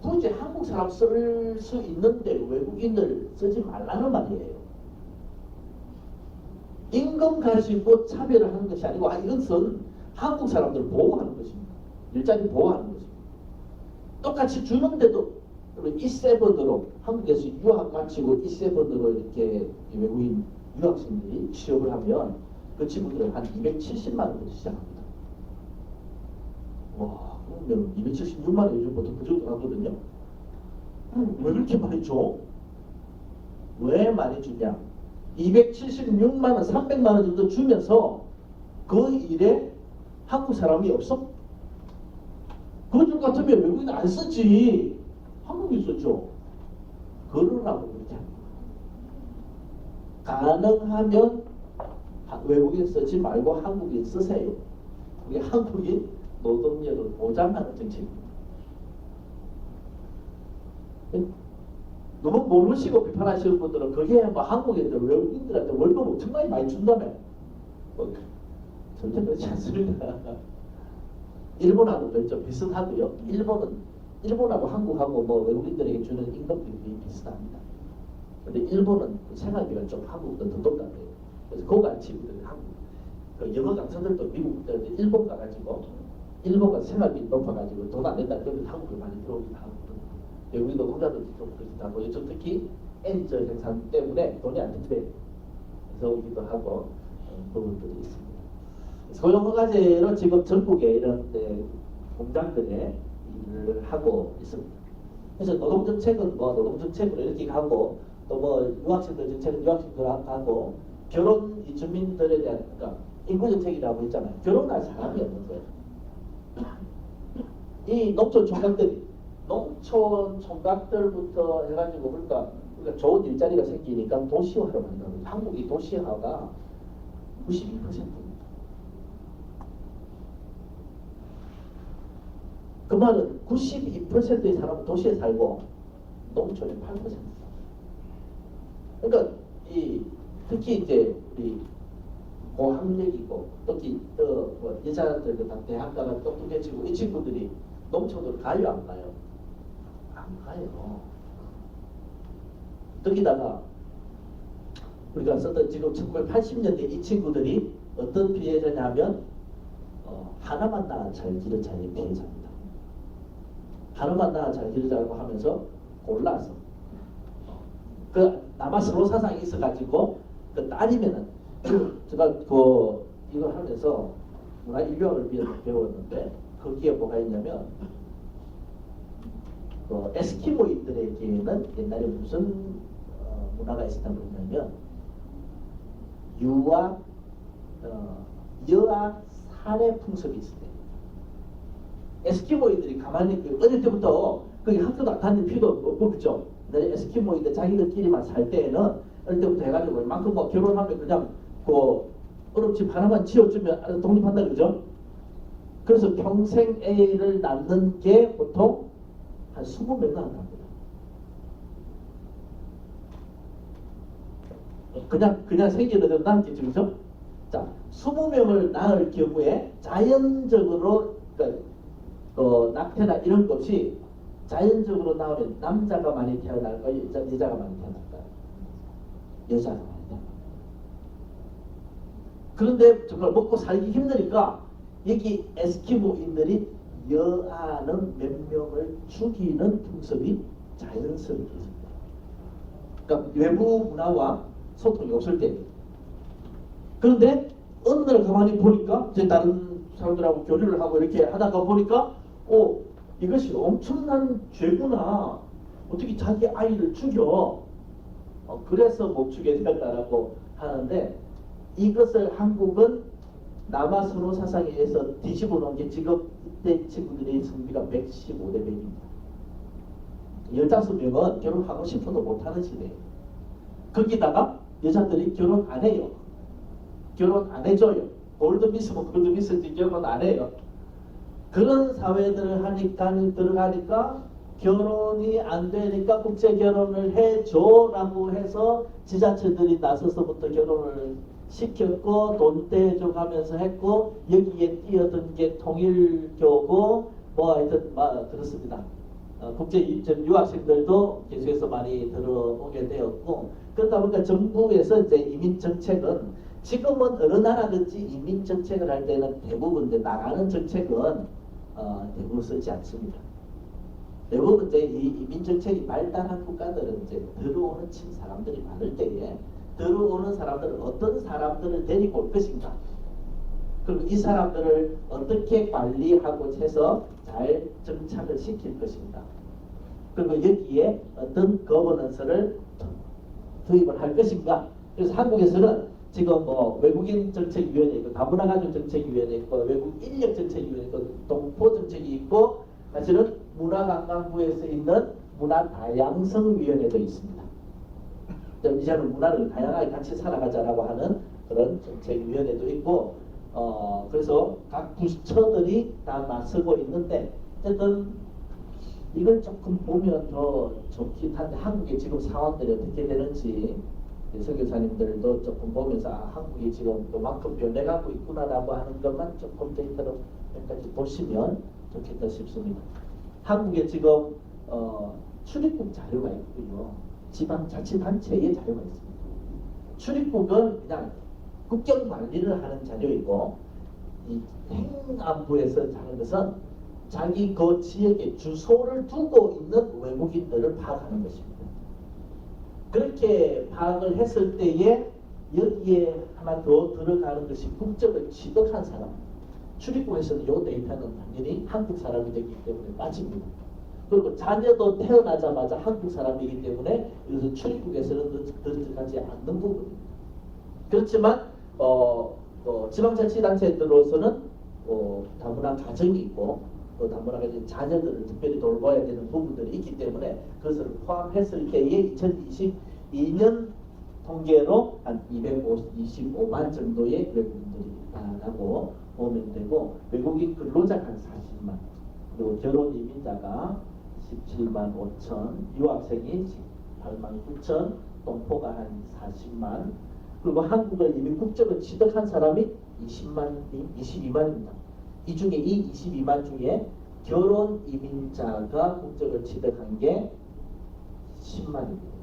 굳이 한국 사람 쓸 수 있는데 외국인을 쓰지 말라는 말이에요. 임금 가지고 차별을 하는 것이 아니고 이것은 한국 사람들을 보호하는 것입니다. 일자리 보호하는 것입니다. 똑같이 주는데도 E7으로 한국에서 유학 마치고 E7으로 이렇게 외국인 유학생들이 취업을 하면 그 친구들은 한 270만 원부터 시작합니다. 와, 그러면 276만 원 요즘 보통 그 정도 가거든요. 왜 그렇게 많이 줘? 왜 많이 주냐? 276만 원, 300만 원 정도 주면서 그 일에 한국 사람이 없어? 그것 같으면 외국인 안 쓰지. 한국이 쓰죠. 그러라고 그렇게 합니다. 가능하면 외국인 쓰지 말고 한국인 쓰세요. 우리 한국인 노동력을 보장하는 정책입니다. 너무 모르시고 비판하시는 분들은 그게 뭐 한국인들 외국인들한테 월급 엄청나게 많이 준다며. 절대 그렇지 않습니다. 일본하고 좀 비슷하고요. 일본하고 한국하고 뭐 외국인들에게 주는 임금들이 비슷합니다. 근데 일본은 생활비가 좀 한국보다 더 높다고요. 그래서 고가치들이 한국, 그 영어 강사들도 미국, 일본 가가지고 일본 가서 생활비 높아가지고 돈 안 낸다 그러면 한국에 많이 들어오기도 하고, 외국인도 혼자도 좀 그렇기도 하고, 요즘 특히 엔저 생산 때문에 돈이 안 된대. 그래서 오기도 하고 부분들이 있습니다. 고용허가제로 지금 전국에 이런 공장들에 일을 하고 있습니다. 그래서 노동정책은 뭐 노동정책으로 이렇게 하고, 또 뭐 유학생들 정책은 유학생들 하고, 결혼 이주민들에 대한, 그러니까 인구정책이라고 했잖아요. 결혼할 사람이 없는 거예요. 이 농촌 총각들부터 해가지고, 그러니까 좋은 일자리가 생기니까 도시화를 한다고. 한국이 도시화가 92%입니다. 그 말은 92%의 사람은 도시에 살고 농촌에 8%. 그러니까 특히 이제 우리 고학력이고 특히 뭐 여자들도 다 대학 가가 똑똑해지고 이 친구들이 농촌으로 가요, 안 가요? 안 가요. 거기다가 우리가 썼던 지금 1980년대 이 친구들이 어떤 피해자냐면 하나만 낳아 잘 기른 자의 피해자입니다. 하나만 낳아 잘 기르자고 하면서 골라서 그 남아스로 사상이 있어가지고 그 따지면은 제가 이거 하면서 문화 인류학을 배웠는데 거기에 뭐가 있냐면 에스키모인들에게는 옛날에 무슨 문화가 있었다고 그러냐면 여아 살해 풍습이 있었대요. 에스키모인들이 가만히 어릴 때부터 거기 학교도 안 다닐 필요도 없고, 그렇죠? 에스키모인들 자기들끼리만 살 때에는 어릴 때부터 해가지고 이만큼 뭐 결혼하면 그냥 얼음집 하나만 지어주면 독립한다, 그죠? 그래서 평생 애를 낳는 게 보통 한 20명 낳는답니다. 그냥 생기는 대로 낳겠죠, 그죠? 자, 20명을 낳을 경우에 자연적으로 낙태나 이런 것 없이 자연적으로 나오면 남자가 많이 태어날까요? 여자가 많이 태어날까요? 여자가 많이 태어날까요? 그런데 정말 먹고 살기 힘드니까 여기 에스키모인들이 여아는 몇 명을 죽이는 풍습이 자연스럽게 있습니다. 그러니까 외부 문화와 소통이 없을 때. 그런데 어느 날 가만히 보니까 제 다른 사람들하고 교류를 하고 이렇게 하다가 보니까 이것이 엄청난 죄구나. 어떻게 자기 아이를 죽여. 그래서 못 죽게 됐다라고 하는데, 이것을 한국은 남아선호 사상에 의해서 뒤집어 놓은 게 지금 이때 친구들의 성비가 115대 100입니다. 15명은 결혼하고 싶어도 못하는 시대예요. 거기다가 여자들이 결혼 안 해요. 결혼 안 해줘요. 골드미스면 골드미스지 결혼 안 해요. 그런 사회들을 들어가니까 결혼이 안 되니까 국제 결혼을 해줘라고 해서 지자체들이 나서서부터 결혼을 시켰고 돈 떼줘 가면서 했고, 여기에 뛰어든 게 통일교고 뭐 하여튼 그렇습니다. 국제 유학생들도 계속해서 많이 들어오게 되었고, 그러다 보니까 정부에서 이제 이민 정책은 지금은 어느 나라든지 이민 정책을 할 때는 대부분 이제 나가는 정책은 대부분 쓰지 않습니다. 대부분 이제 이 이민 정책이 발달한 국가들은 이제 들어오는 사람들이 많을 때에 들어오는 사람들은 어떤 사람들을 데리고 올 것인가, 그리고 이 사람들을 어떻게 관리하고 해서 잘 정착을 시킬 것인가, 그리고 여기에 어떤 거버넌스를 도입을 할 것인가. 그래서 한국에서는 지금 외국인 정책위원회 있고, 다문화가족 정책위원회 있고, 외국 인력 정책위원회 있고, 동포 정책이 있고, 사실은 문화관광부에서 있는 문화다양성위원회도 있습니다. 이제는 문화를 다양하게 같이 살아가자라고 하는 그런 정책위원회도 있고, 그래서 각 부처들이 다 맞서고 있는데, 어쨌든 이걸 조금 보면 더 좋긴 한데, 한국의 지금 상황들이 어떻게 되는지 선교사님들도 조금 보면서 한국이 지금 그만큼 변해가고 있구나라고 하는 것만 조금 데이터로 몇 가지 보시면 좋겠다 싶습니다. 한국에 지금 출입국 자료가 있고요. 지방자치단체의 자료가 있습니다. 출입국은 그냥 국경 관리를 하는 자료이고, 이 행안부에서 하는 것은 자기 그 지역에 주소를 두고 있는 외국인들을 파악하는 것입니다. 그렇게 파악을 했을 때에 여기에 하나 더 들어가는 것이 국적을 취득한 사람. 출입국에서는 이 데이터는 당연히 한국 사람이 되기 때문에 빠집니다. 그리고 자녀도 태어나자마자 한국 사람이기 때문에 이것은 출입국에서는 들어가지 않는 부분입니다. 그렇지만 지방자치단체들로서는 다문화 가정이 있고 또 다문화 가정 자녀들을 특별히 돌봐야 되는 부분들이 있기 때문에 그것을 포함했을 때에 2022년 통계로 한 225만 정도의 외국인들이 있다라고 보면 되고, 외국인 근로자가 한 40만, 그리고 결혼 이민자가 17만 5천, 유학생이 18만 9천, 동포가 한 40만, 그리고 한국을 이미 국적을 취득한 사람이 22만입니다. 이 중에 이 22만 중에 결혼 이민자가 국적을 취득한 게 10만입니다.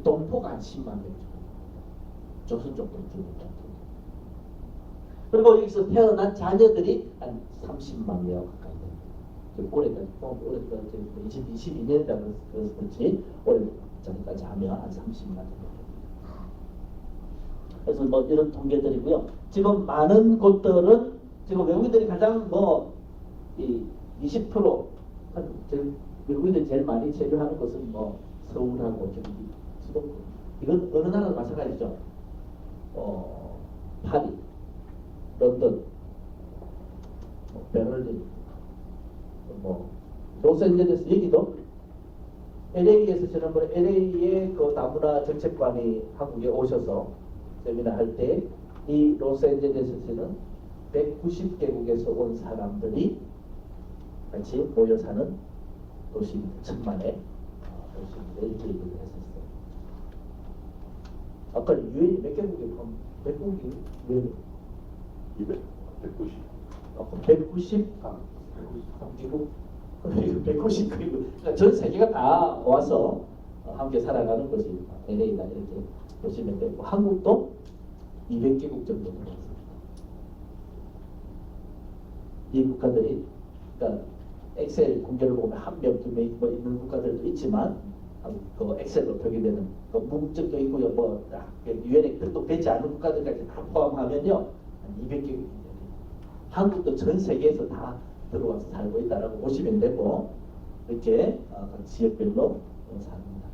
동포가 한 10만 명 정도. 조선족도 중국. 그리고 여기서 태어난 자녀들이 한 30만 명 가까이 됩니다. 올해까지 2022년이라고 그랬지 올해까지 하면 한 30만 정도. 그래서 뭐 이런 통계들이고요. 지금 많은 곳들은 지금 외국인들이 가장 이 20% 외국인들이 제일 많이 체류하는 곳은 서울하고 경기, 수도권. 이건 어느 나라도 마찬가지죠. 파리, 런던, 베를린, 로스앤젤레스, 여기도 LA에서 지난번에 LA의 그 다문화 정책관이 한국에 오셔서 세미나 할 때 이 로스앤젤레스에서는 190개국에서 온 사람들이 같이 모여 사는 도시입니다. 천만의 도시인데 이렇게 얘기를 했었어요. 아까 유엔이 몇 개국에 포함? 몇 개국이 유엔? 190. 193개국? 190개국. 그러니까 전 세계가 다 와서 함께 살아가는 것이 LA다 이렇게 보시면 되고, 한국도 200개국 정도 되었습니다. 이 국가들이, 그러니까 엑셀 공개를 보면 한 명, 두 명 있는 국가들도 있지만 그 엑셀로 표기되는 그 무국적도 있고요. 유엔에 등록되지 않은 국가들까지 다 포함하면요 한 200개국이 됩니다. 한국도 전 세계에서 다 들어와서 살고 있다라고 보시면 되고, 이렇게 각 지역별로 삽니다.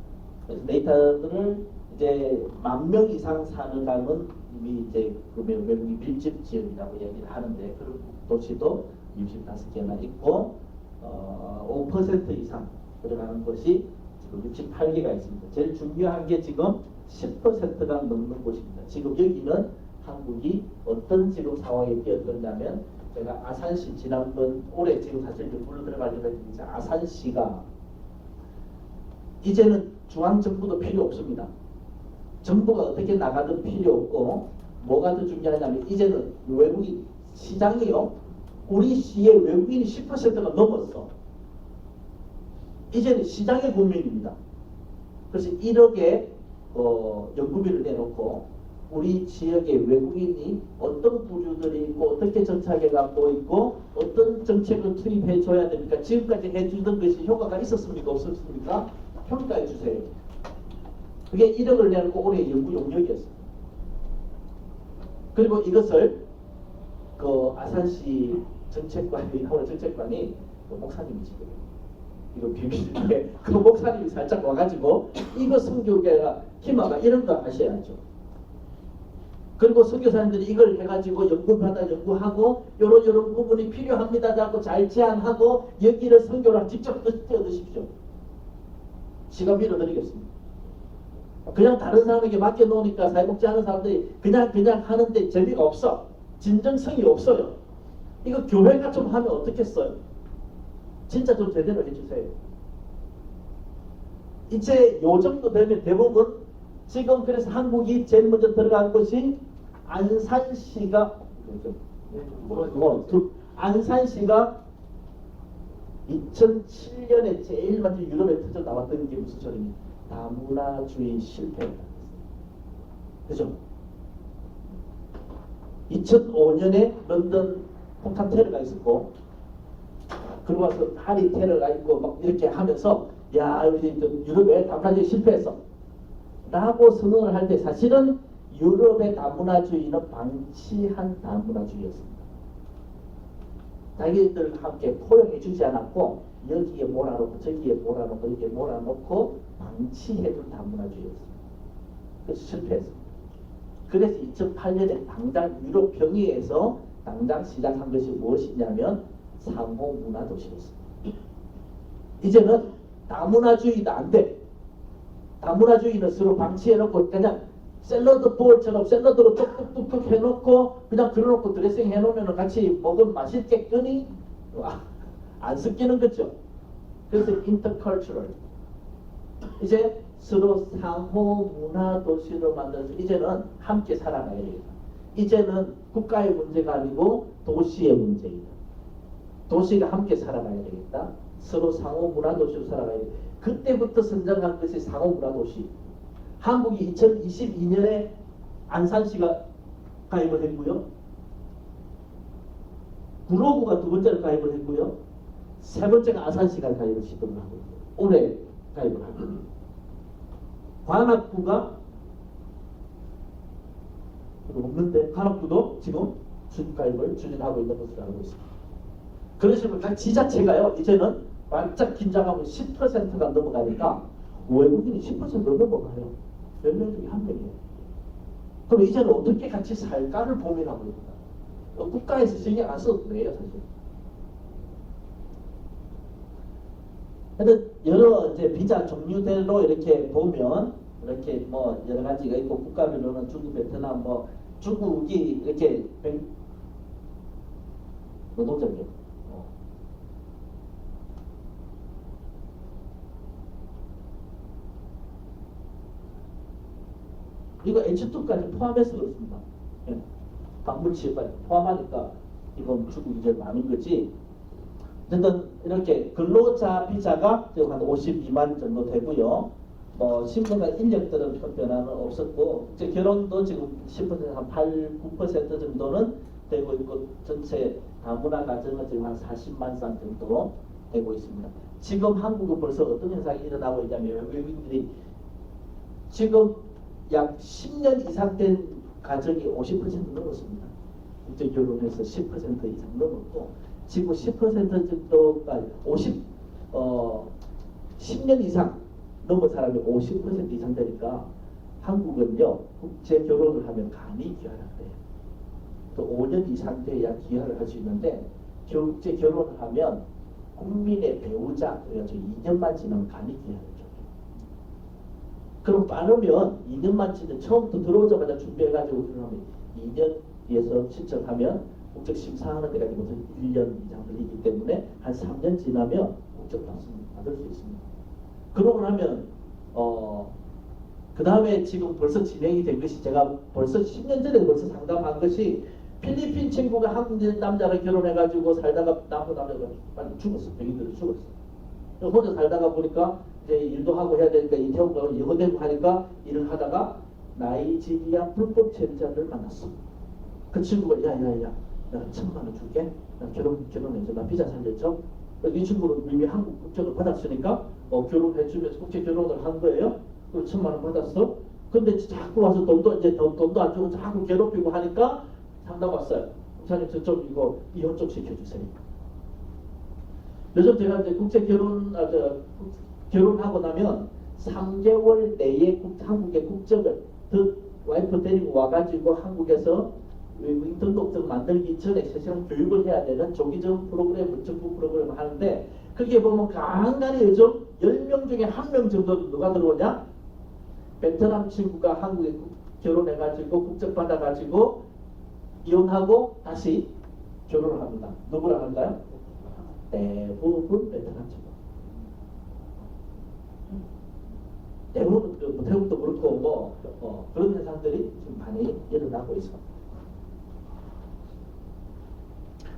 그래서 데이터들을 이제 10,000명 이상 사는 가는 이미 이제 외국인 밀집 지역이라고 얘기를 하는데, 그런 도시도 65개나 있고 5% 이상 들어가는 곳이 지금 68개가 있습니다. 제일 중요한 게 지금 10%가 넘는 곳입니다. 지금 여기는 한국이 어떤 지금 상황에 뛰어들냐면, 제가 아산시 지난번 올해 지금 사실 연구를 들어가려고 했는데 아산시가 이제는 중앙정부도 필요 없습니다. 정부가 어떻게 나가든 필요 없고, 뭐가 더 중요하냐면 이제는 외국인 시장이요. 우리 시의 외국인이 10%가 넘었어. 이제는 시장의 국민입니다. 그래서 1억의 연구비를 내놓고 우리 지역의 외국인이 어떤 부류들이 있고 어떻게 정착해 갖고 있고 어떤 정책을 투입해 줘야 됩니까? 지금까지 해주던 것이 효과가 있었습니까? 없었습니까? 평가해 주세요. 그게 1억을 내놓고 올해 연구 용역이었습니다. 그리고 이것을 그 아산시 정책관이 그 목사님이 지금 이거 비밀인데 그 목사님이 살짝 와가지고 이거 선교계가 희망가 이런 거 하셔야죠. 그리고 선교사님들이 이걸 해가지고 연구하고 요런 부분이 필요합니다 하고 잘 제안하고 여기를 선교를 직접 떼어드십시오. 시간 빌어드리겠습니다. 그냥 다른 사람에게 맡겨놓으니까 사회복지 하는 사람들이 그냥 하는데 재미가 없어. 진정성이 없어요. 이거 교회가 좀 하면 어떻겠어요? 진짜 좀 제대로 해주세요. 이제 요 정도 되면 대부분 지금 그래서 한국이 제일 먼저 들어간 것이 안산시가 안산시가 2007년에 제일 먼저 유럽에 터져 나왔던 게 무슨 소리입니까? 다문화주의 실패. 그죠? 2005년에 런던 폭탄 테러가 있었고, 그러고 와서 파리 테러가 있고 막 이렇게 하면서 야, 우리 유럽의 다문화주의 실패했어 라고 선언을 할 때 사실은 유럽의 다문화주의는 방치한 다문화주의였습니다. 자기들 함께 포용해 주지 않았고 여기에 몰아놓고 저기에 몰아놓고 여기에 몰아놓고 방치해준 다문화주의였습니다. 그래서 실패했습니다. 그래서 2008년에 당장 유럽 병의에서 당장 시작한 것이 무엇이냐면 상호 문화 도시였습니다. 이제는 다문화주의도 안 돼. 다문화주의는 서로 방치해놓고 그냥 샐러드 볼처럼 샐러드로 뚝뚝뚝뚝 해놓고 그냥 그려놓고 드레싱 해놓으면 같이 먹으면 맛있겠거니 안 섞이는 거죠. 그래서 인터컬처럴. 이제 서로 상호 문화 도시로 만들어서 이제는 함께 살아가야 되겠다. 이제는 국가의 문제가 아니고 도시의 문제이다. 도시가 함께 살아가야 되겠다. 서로 상호 문화 도시로 살아가야 되겠다. 그때부터 선정한 것이 상호 문화 도시. 한국이 2022년에 안산시가 가입을 했고요. 구로구가 두 번째로 가입을 했고요. 세 번째가 아산시가 가입을 시도를 하고 올해 가입을 하고 관악구가 없는데 관악구도 지금 가입을 추진하고 있는 것으로 알고 있습니다. 그런 식으로 각 지자체가요 이제는 바짝 긴장하고 10%가 넘어가니까 외국인이 10% 넘어가요. 몇 명 중에 한 명이에요. 그럼 이제는 어떻게 같이 살까를 고민하고 있습니다. 국가에서 신경 안 써도 돼요 사실. 하여튼 여러 이제 비자 종류대로 이렇게 보면 이렇게 뭐 여러 가지가 있고 국가별로는 중국, 베트남, 뭐 중국이 이렇게 노동자죠. 이거 H2까지 포함해서 그렇습니다. 예. 방문치까지 포함하니까 이건 중국이 제일 많은 거지. 어쨌든 이렇게 근로자 비자가 지금 한 52만 정도 되고요. 뭐 신분과 인력들은 큰 변화는 없었고 이제 결혼도 지금 10% 한 8, 9% 정도는 되고 있고 전체 다문화 가정은 지금 한 40만 쌍 정도 되고 있습니다. 지금 한국은 벌써 어떤 현상이 일어나고 있냐면 외국인들이 지금 약 10년 이상 된 가정이 50% 넘었습니다. 국제 결혼해서 10% 이상 넘었고 지금 10% 정도가 10년 이상 넘은 사람이 50% 이상 되니까 한국은요 국제 결혼을 하면 간이 귀화를 돼요. 또 5년 이상 돼야 귀화를 할 수 있는데 국제 결혼을 하면 국민의 배우자 그래가지고 2년만 지나면 간이 귀화를 줘요. 그럼 빠르면 2년만 지나 처음부터 들어오자마자 준비해가지고 그러면 2년 뒤에서 신청하면 국적 심사하는 데까지 보통 1년 이상 걸리기 때문에 한 3년 지나면 국적 받을 수 있습니다. 그러고 나면 그 다음에 지금 벌써 진행이 된 것이 제가 벌써 10년 전에 벌써 상담한 것이 필리핀 친구가 한국 남자를 결혼해가지고 살다가 남자가 빨리 죽었어. 백인들이 죽었어. 혼자 살다가 보니까 이제 일도 하고 해야 되니까 이태원 가고 영어 대고 하니까 일을 하다가 나이지리아 불법 체류자를 만났어. 그 친구가 야야야 내가 1,000만 원 줄게. 나 결혼해줘. 나 비자 살려줘. 이 친구는 이미 한국 국적을 받았으니까 결혼해주면서 국제 결혼을 한 거예요. 그리고 1,000만 원 받았어. 근데 자꾸 와서 돈도 안 주고 자꾸 괴롭히고 하니까 상담 왔어요. 목사님 저쪽 이거 이혼 좀 시켜주세요. 요즘 제가 이제 국제 결혼하고 나면 3개월 내에 한국의 국적을 와이프 데리고 와가지고 한국에서 외국인 등록증 만들기 전에 사실은 교육을 해야 되는 조기적 프로그램, 정부 프로그램 하는데 그게 보면 간간히 요즘 10명 중에 1명 정도 누가 들어오냐? 베트남 친구가 한국에 결혼해가지고 국적 받아가지고 이혼하고 다시 결혼을 합니다. 누구랑 할까요? 대부분 베트남 친구. 대부분 태국도 그렇고 그런 현상들이 지금 많이 일어나고 있습니다.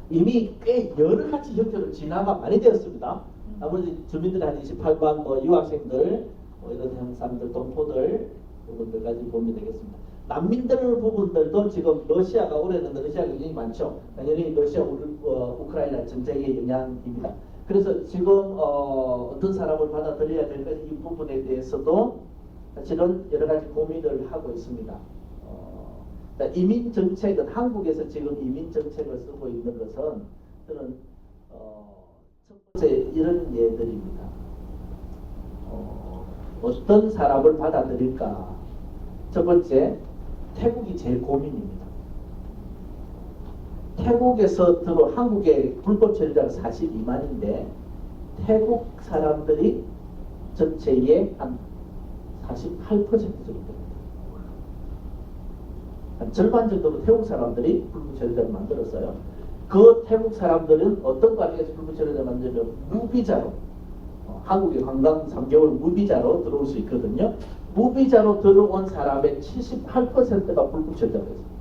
이미 꽤 여러 가지 형태로 진화가 많이 되었습니다. 아무래도 주민들이 한 28만 유학생들 이런 현상들, 동포들 부분들까지 보면 되겠습니다. 난민들 부분들도 지금 러시아가 올해는 러시아가 굉장히 많죠. 당연히 러시아 우크라이나 전쟁의 영향입니다. 그래서 지금 어떤 사람을 받아들여야 될 것이 이 부분에 대해서도 사실은 여러 가지 고민을 하고 있습니다. 그러니까 이민 정책은 한국에서 지금 이민 정책을 쓰고 있는 것은 저는 첫 번째 이런 예들입니다. 어떤 사람을 받아들일까? 첫 번째, 태국이 제일 고민입니다. 태국에서 한국의 불법 체류자가 42만인데 태국 사람들이 전체의 한 48% 정도 됩니다. 한 절반 정도는 태국 사람들이 불법 체류자를 만들었어요. 그 태국 사람들은 어떤 과정에서 불법 체류자를 만들면 무비자로 한국에 관광 3개월 무비자로 들어올 수 있거든요. 무비자로 들어온 사람의 78%가 불법 체류자가 있습니다.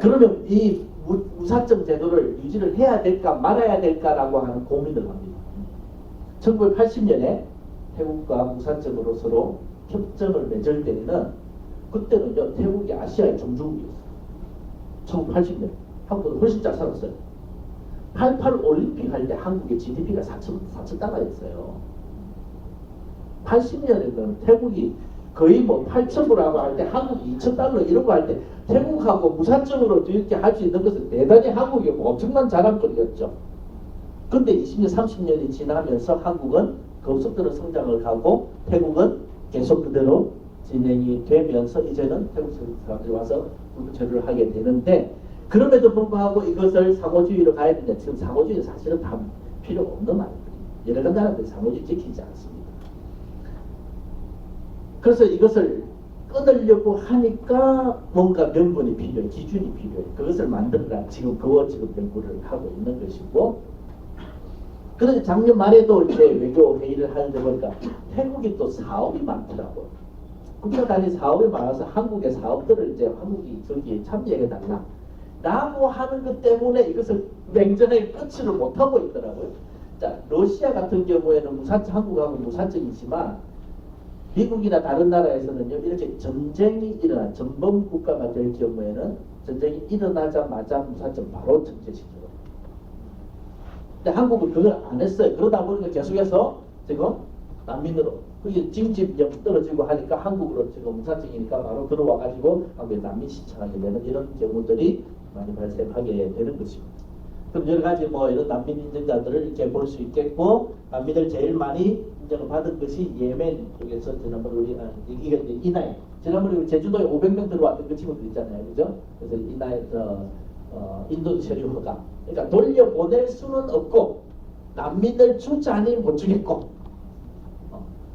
그러면 이 무사증 제도를 유지를 해야 될까 말아야 될까라고 하는 고민을 합니다. 1980년에 태국과 무사증으로 서로 협정을 맺을 때는 그때는요 태국이 아시아의 종주국이었어요. 1980년 한국보다 훨씬 잘 살았어요. 88 올림픽 할 때 한국의 GDP가 4천 달러였어요. 80년에는 태국이 거의 뭐 8천불하고 할 때 한국이 2천 달러 이런 거 할 때 태국하고 무사증으로 이렇게 할 수 있는 것은 대단히 한국이 뭐 엄청난 자랑거리였죠. 근데 20년, 30년이 지나면서 한국은 급속도로 성장을 하고 태국은 계속 그대로 진행이 되면서 이제는 태국 사람들이 와서 불법 체류를 하게 되는데 그럼에도 불구하고 이것을 상호주의로 가야 되냐. 지금 상호주의는 사실은 다 필요 없는 말입니다. 여러 나라들이 상호주의 지키지 않습니다. 그래서 이것을 끊으려고 하니까 뭔가 명분이 필요해, 기준이 필요해. 그것을 만들어라. 지금 연구를 하고 있는 것이고. 그런데 작년 말에도 이제 외교 회의를 하는데 보니까 태국이 또 사업이 많더라고요. 국가 단위 사업이 많아서 한국의 사업들을 이제 한국이 저기에 참여해달라. 라고 하는 것 때문에 이것을 냉전에 끝을 못하고 있더라고요. 자, 러시아 같은 경우에는 한국하고 무사증이지만 미국이나 다른 나라에서는요, 이렇게 전쟁이 일어난 전범 국가가 될 경우에는 전쟁이 일어나자마자 무사증 바로 정제시켜요. 근데 한국은 그걸 안 했어요. 그러다 보니까 계속해서 지금 난민으로 그게 징집력 떨어지고 하니까 한국으로 지금 무사증이니까 바로 들어와가지고 한국에 난민 신청하게 되는 이런 경우들이 많이 발생하게 되는 것입니다. 그럼 여러 가지 뭐 이런 난민 인정자들을 이렇게 볼 수 있겠고, 난민을 제일 많이 인정을 받은 것이 예멘 쪽에서 지난번에 우리 이게 이제 이나이 지난번에 우리 제주도에 500명 들어왔던 그 친구들 있잖아요, 그죠? 그래서 이나이에서 인도 체류 허가. 그러니까 돌려보낼 수는 없고 난민을 주자니 못 주겠고.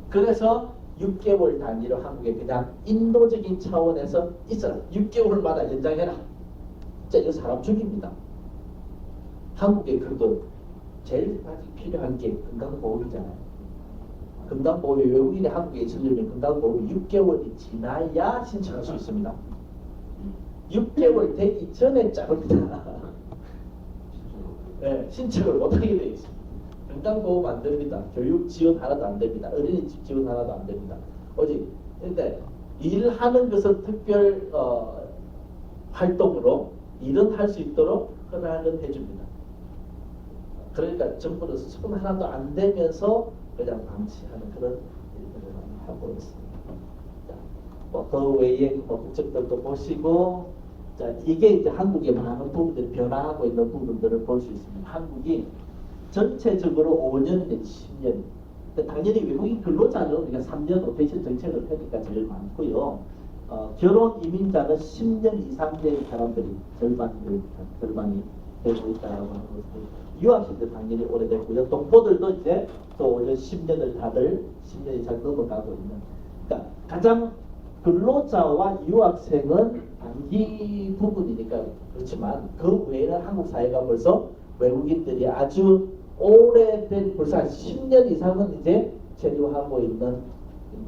그래서 6개월 단위로 한국에 그냥 인도적인 차원에서 있어라. 6개월마다 연장해라. 진짜 이거 사람 죽입니다. 한국에 그래도 제일 필요한 게 건강보험이잖아요. 건강보험이 외국인이 한국에 있으려면 건강보험이 6개월이 지나야 신청할 수 있습니다. 6개월 되기 전에 자릅니다. 네, 신청을 못하게 되어 있습니다. 건강보험 안 됩니다. 교육 지원 하나도 안 됩니다. 어린이집 지원 하나도 안 됩니다. 오직 근데 일하는 것은 특별 활동으로 일은 할 수 있도록 허락을 해줍니다. 그러니까 정부는 수금 하나도 안 되면서 그냥 방치하는 그런 일들을 하고 있습니다. 그 외에 국적들도 보시고, 자, 이게 이제 한국의 많은 부분들이 변화하고 있는 부분들을 볼 수 있습니다. 한국이 전체적으로 5년 내지 10년. 당연히 외국인 근로자는 우리가 3년 로테이션 정책을 하니까 제일 많고요. 결혼 이민자는 10년 이상 된 사람들이 절반이 되고 있다고 하는 것을. 유학생들 당연히 오래됐고요. 동포들도 이제 또 5년, 10년을 다들 10년 이상 넘어가고 있는. 그러니까 가장 근로자와 유학생은 단기 부분이니까 그렇지만 그 외에는 한국 사회가 벌써 외국인들이 아주 오래된 벌써 한 10년 이상은 이제 체류하고 있는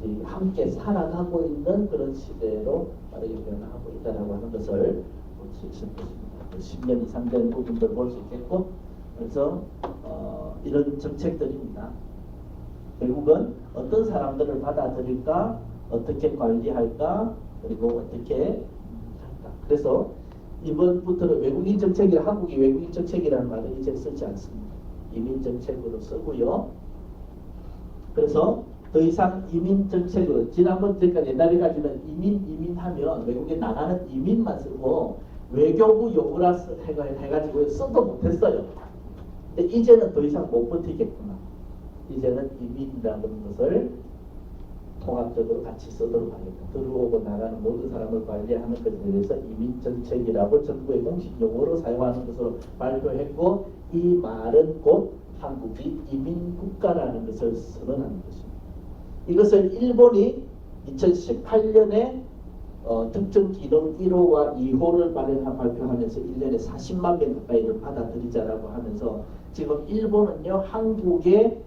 이제 함께 살아가고 있는 그런 시대로 빠르게 변화하고 있다라고 하는 것을 볼 수 있을 것입니다. 10년 이상 된 부분들 볼 수 있겠고, 그래서 이런 정책들입니다. 외국은 어떤 사람들을 받아들일까, 어떻게 관리할까, 그리고 어떻게 할까. 그래서 이번부터는 외국인 정책이라 한국이 외국인 정책이라는 말을 이제 쓰지 않습니다. 이민 정책으로 쓰고요. 그래서 더 이상 이민 정책으로 지난번 그러니까 옛날에까지는 이민하면 외국에 나가는 이민만 쓰고 외교부 요구라 해가지고 써도 못했어요. 근데 이제는 더 이상 못 버티겠구나. 이제는 이민이라는 것을 통합적으로 같이 쓰도록 하겠다. 들어오고 나가는 모든 사람을 관리하는 것에 대해서 이민정책이라고 정부의 공식 용어로 사용하는 것으로 발표했고, 이 말은 곧 한국이 이민국가라는 것을 선언하는 것입니다. 이것을 일본이 2018년에 특정 기능 1호와 2호를 발표하면서 1년에 40만 명 가까이를 받아들이자라고 하면서 지금 일본은요 한국의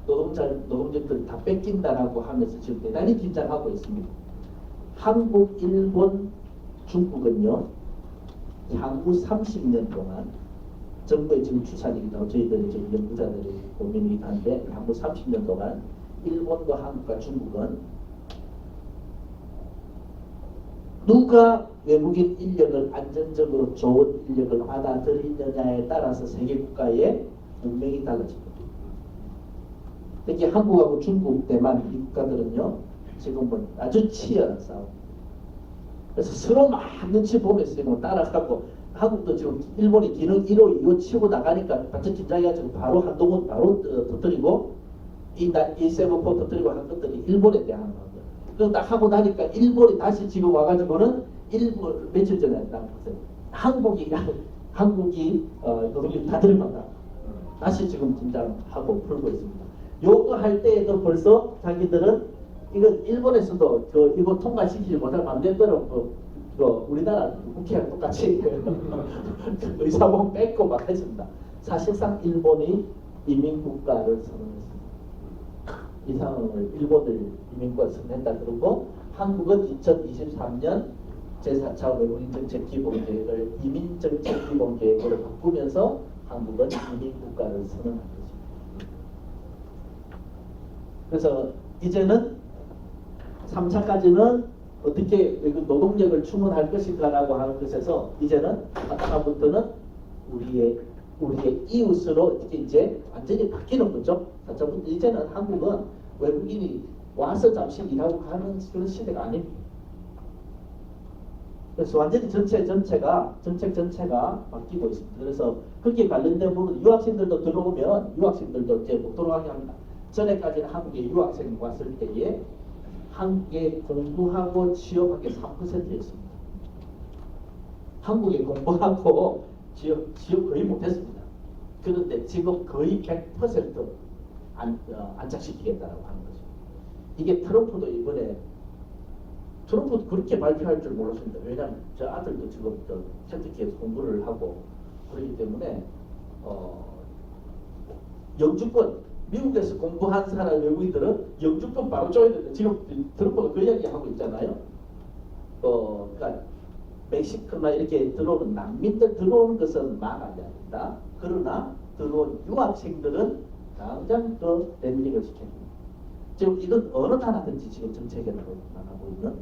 노동자들 다 뺏긴다라고 하면서 지금 대단히 긴장하고 있습니다. 한국, 일본, 중국은요 향후 30년 동안 정부의 지금 추산이기도 하고 저희들이 지금 연구자들의 고민이기도 한데 향후 30년 동안 일본과 한국과 중국은 누가 외국인 인력을 안정적으로 좋은 인력을 받아들이느냐에 따라서 세계 국가의 운명이 달라집니다. 특히 한국하고 중국, 대만 이 국가들은요 지금은 아주 치열한 싸움. 그래서 서로 막 눈치 보면서 지금 따라가고 한국도 지금 일본이 기능 1호, 2호 치고 나가니까 완전 긴장해가지고 바로 한동훈 바로 터뜨리고 이7포 터뜨리고 한 것들이 일본에 대한 거예요. 그거 딱 하고 나니까 일본이 다시 지금 와가지고는 일본 며칠 전에 나왔어요. 한국이 노동력 다 들어간다. 다시 지금 긴장하고 풀고 있습니다. 요거 할 때에도 벌써 자기들은 이건 일본에서도 이거 통과시키지 못할 반대대로 우리나라 국회랑 똑같이 의사봉 뺏고 막 했습니다. 사실상 일본이 이민국가를 선언했습니다. 이 상황을 일본을 이민국가 선언했다 그러고 한국은 2023년 제4차 외국인 정책 기본계획을 이민정책 기본계획으로 바꾸면서 한국은 이민국가를 선언한 것입니다. 그래서 이제는 3차까지는 어떻게 노동력을 충원할 것인가라고 하는 것에서 이제는 아까부터는 우리의 이웃으로 어떻게 이제 완전히 바뀌는 거죠. 4차부터 이제는 한국은 외국인이 와서 잠시 일하고 가는 그런 시대가 아닙니다. 그래서 완전히 정책 전체가 바뀌고 있습니다. 그래서 거기에 관련된 부분 유학생들도 들어오면 유학생들도 이제 못 들어가게 합니다. 전에까지는 한국에 유학생 왔을 때에 한국에 공부하고 취업한 게 3%였습니다. 한국에 공부하고 취업 거의 못했습니다. 그런데 지금 거의 100% 안착시키겠다라고 하는 거죠. 이게 트럼프도 이번에 트럼프도 그렇게 발표할 줄 몰랐습니다. 왜냐하면 저 아들도 지금 켄터키에서 공부를 하고 그렇기 때문에 영주권 미국에서 공부한 사람 외국인들은 영주권 바로 줘야 되는데 지금 트럼프가 그 이야기 하고 있잖아요. 그러니까 멕시코나 이렇게 들어오는 난민들 들어오는 것은 막아야 된다. 그러나 들어온 유학생들은 당장 그 랜딩을 시켜야 됩니다. 지금 이건 어느 나라든지 지금 정책으로 나가고 있는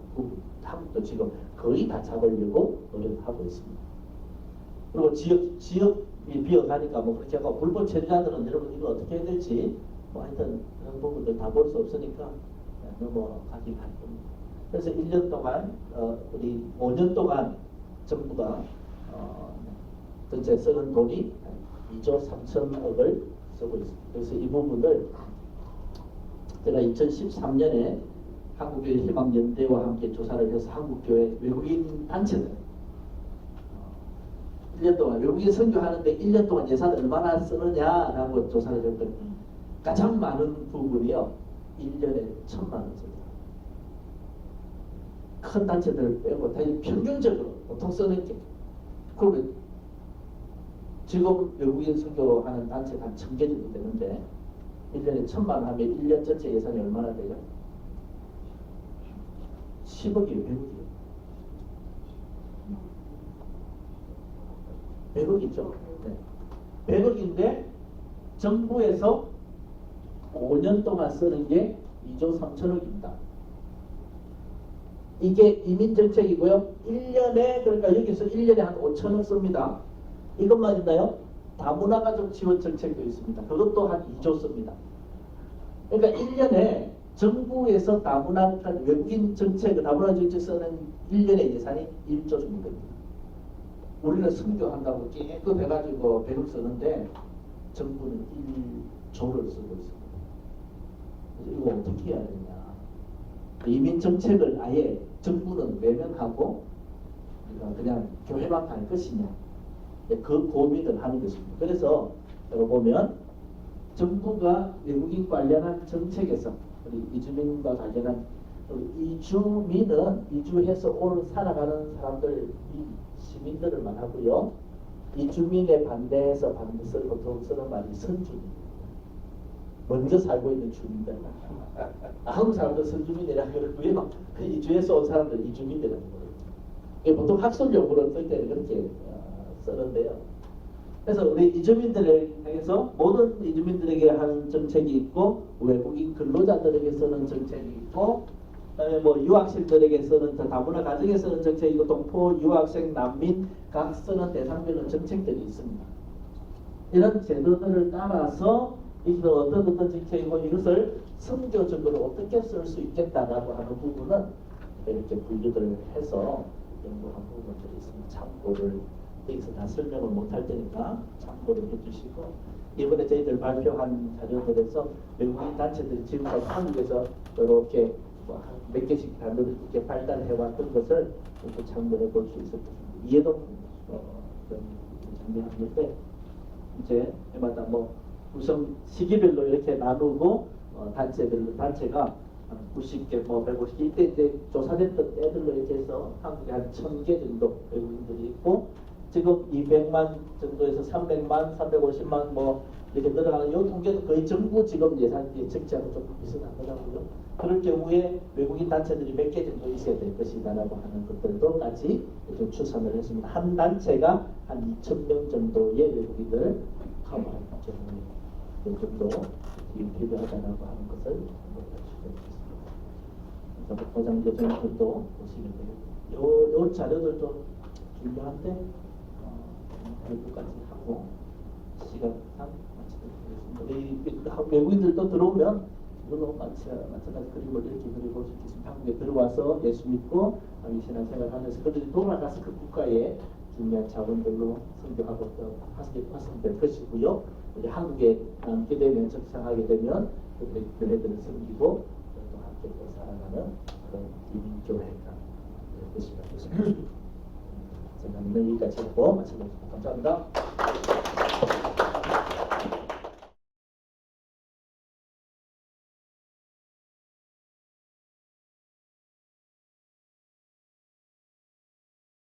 한국도 지금 거의 다 잡으려고 노력하고 있습니다. 그리고 지역이 비어가니까 뭐 그렇게 하고 불법 체류자들은 여러분 이거 어떻게 해야 될지 뭐 하여튼 그런 부분들 다 볼 수 없으니까 넘어가긴 할 겁니다. 그래서 1년 동안 우리 5년 동안 정부가 전체 쓰는 돈이 2조 3천억을 쓰고 있습니다. 그래서 이 부분을 제가 2013년에 한국교회 희망연대와 함께 조사를 해서 한국교회 외국인 단체들 1년 동안 외국인 선교하는데 1년 동안 예산 얼마나 쓰느냐라고 조사를 했더니 가장 많은 부분이요 1년에 1,000만 원 씁니다. 큰 단체들을 빼고 다 평균적으로 보통 쓰는 게 그러면 지금 외국인 선교하는 단체가 한 1,000개 정도 되는데 1년에 1,000만 원 하면 1년 전체 예산이 얼마나 돼요? 10억이에요. 100억이죠. 네. 100억인데 정부에서 5년 동안 쓰는 게 2조 3천억입니다. 이게 이민정책이고요. 1년에 그러니까 여기서 1년에 한 5천억 씁니다. 이것만 있나요? 다문화 가족 지원 정책도 있습니다. 그것도 한 2조 씁니다. 그러니까 1년에 정부에서 다문화 외국인 정책, 다문화 정책 쓰는 1년의 예산이 1조 정도 됩니다. 우리는 선교한다고 깨끗해가지고 100억 쓰는데 정부는 1조를 쓰고 있습니다. 그래서 이거 어떻게 해야 되냐. 이민 정책을 아예 정부는 외면하고 그냥 교회만 갈 것이냐. 그 고민을 하는 것입니다. 그래서 여기 보면 정부가 외국인 관련한 정책에서 우리 이주민과 관련한 이주민은 이주해서 오늘 살아가는 사람들, 이 시민들을 말하고요. 이주민에 반대해서 보통 쓰는 말이 선주민입니다. 먼저 살고 있는 주민들. 한국 사람들 선주민이라고 그러고요. 이주해서 온 사람들 이주민이라고 그래요. 보통 학술용어로 쓸 때는 그렇게 쓰는데요. 그래서 우리 이주민들에 대해서 모든 이주민들에게 하는 정책이 있고 외국인 근로자들에게 쓰는 정책이 있고 뭐 유학생들에게 쓰는 다문화 가정에 쓰는 정책이고 동포 유학생 난민 각 쓰는 대상별로 정책들이 있습니다. 이런 제도들을 따라서 이것은 어떤 정책이고 이것을 선교적으로 어떻게 쓸 수 있겠다라고 하는 부분은 이렇게 분류를 해서 연구한 부분들이 있습니다. 참고를 여기서 다 설명을 못할 테니까 참고를 해주시고 이번에 저희들 발표한 자료들에서 외국인 단체들이 지금까지 한국에서 이렇게 몇 개씩 단어를 이렇게 발달해왔던 것을 또 참고해 볼 수 있을 것입니다. 이해도 장려하는데 이제 해마다 뭐 우선 시기별로 이렇게 나누고 단체가 90개, 뭐 150개 이때 이제 조사됐던 애들로 이렇게 해서 한국에 한 1000개 정도 외국인들이 있고 지금 200만 정도에서 300만, 350만 뭐 이렇게 늘어가는 이 통계도 거의 전부 지금 예산 예측치하고 조금 비슷하더라고요. 그럴 경우에 외국인 단체들이 몇 개 정도 있어야 될 것이다라고 하는 것들도 같이 이렇게 추산을 했습니다. 한 단체가 한 2,000명 정도의 외국인을 커버할 경우에 이 정도 필요하다라고 하는 것을 그래서 보장 예정들도 보시면 되겠고 요 자료들도 중요한데 발표까지 하고 시간상 마치도록 하겠습니다. 외국인들도 들어오면 이걸로 마찬가지 그림을 이렇게 그려볼 수 있겠습니다. 한국에 들어와서 예수 믿고 신앙 생활하면서 그들이 돌아가서 그 국가에 중요한 자원들로 선교하고 활성될 것이고요. 이제 한국에 남게 되면 적성하게 되면 그들을 섬기고 또 함께 또 살아가는 그런 이민교회가 될 것이라고 생각합니다. 제가 여기까지 하고 마치겠습니다. 감사합니다.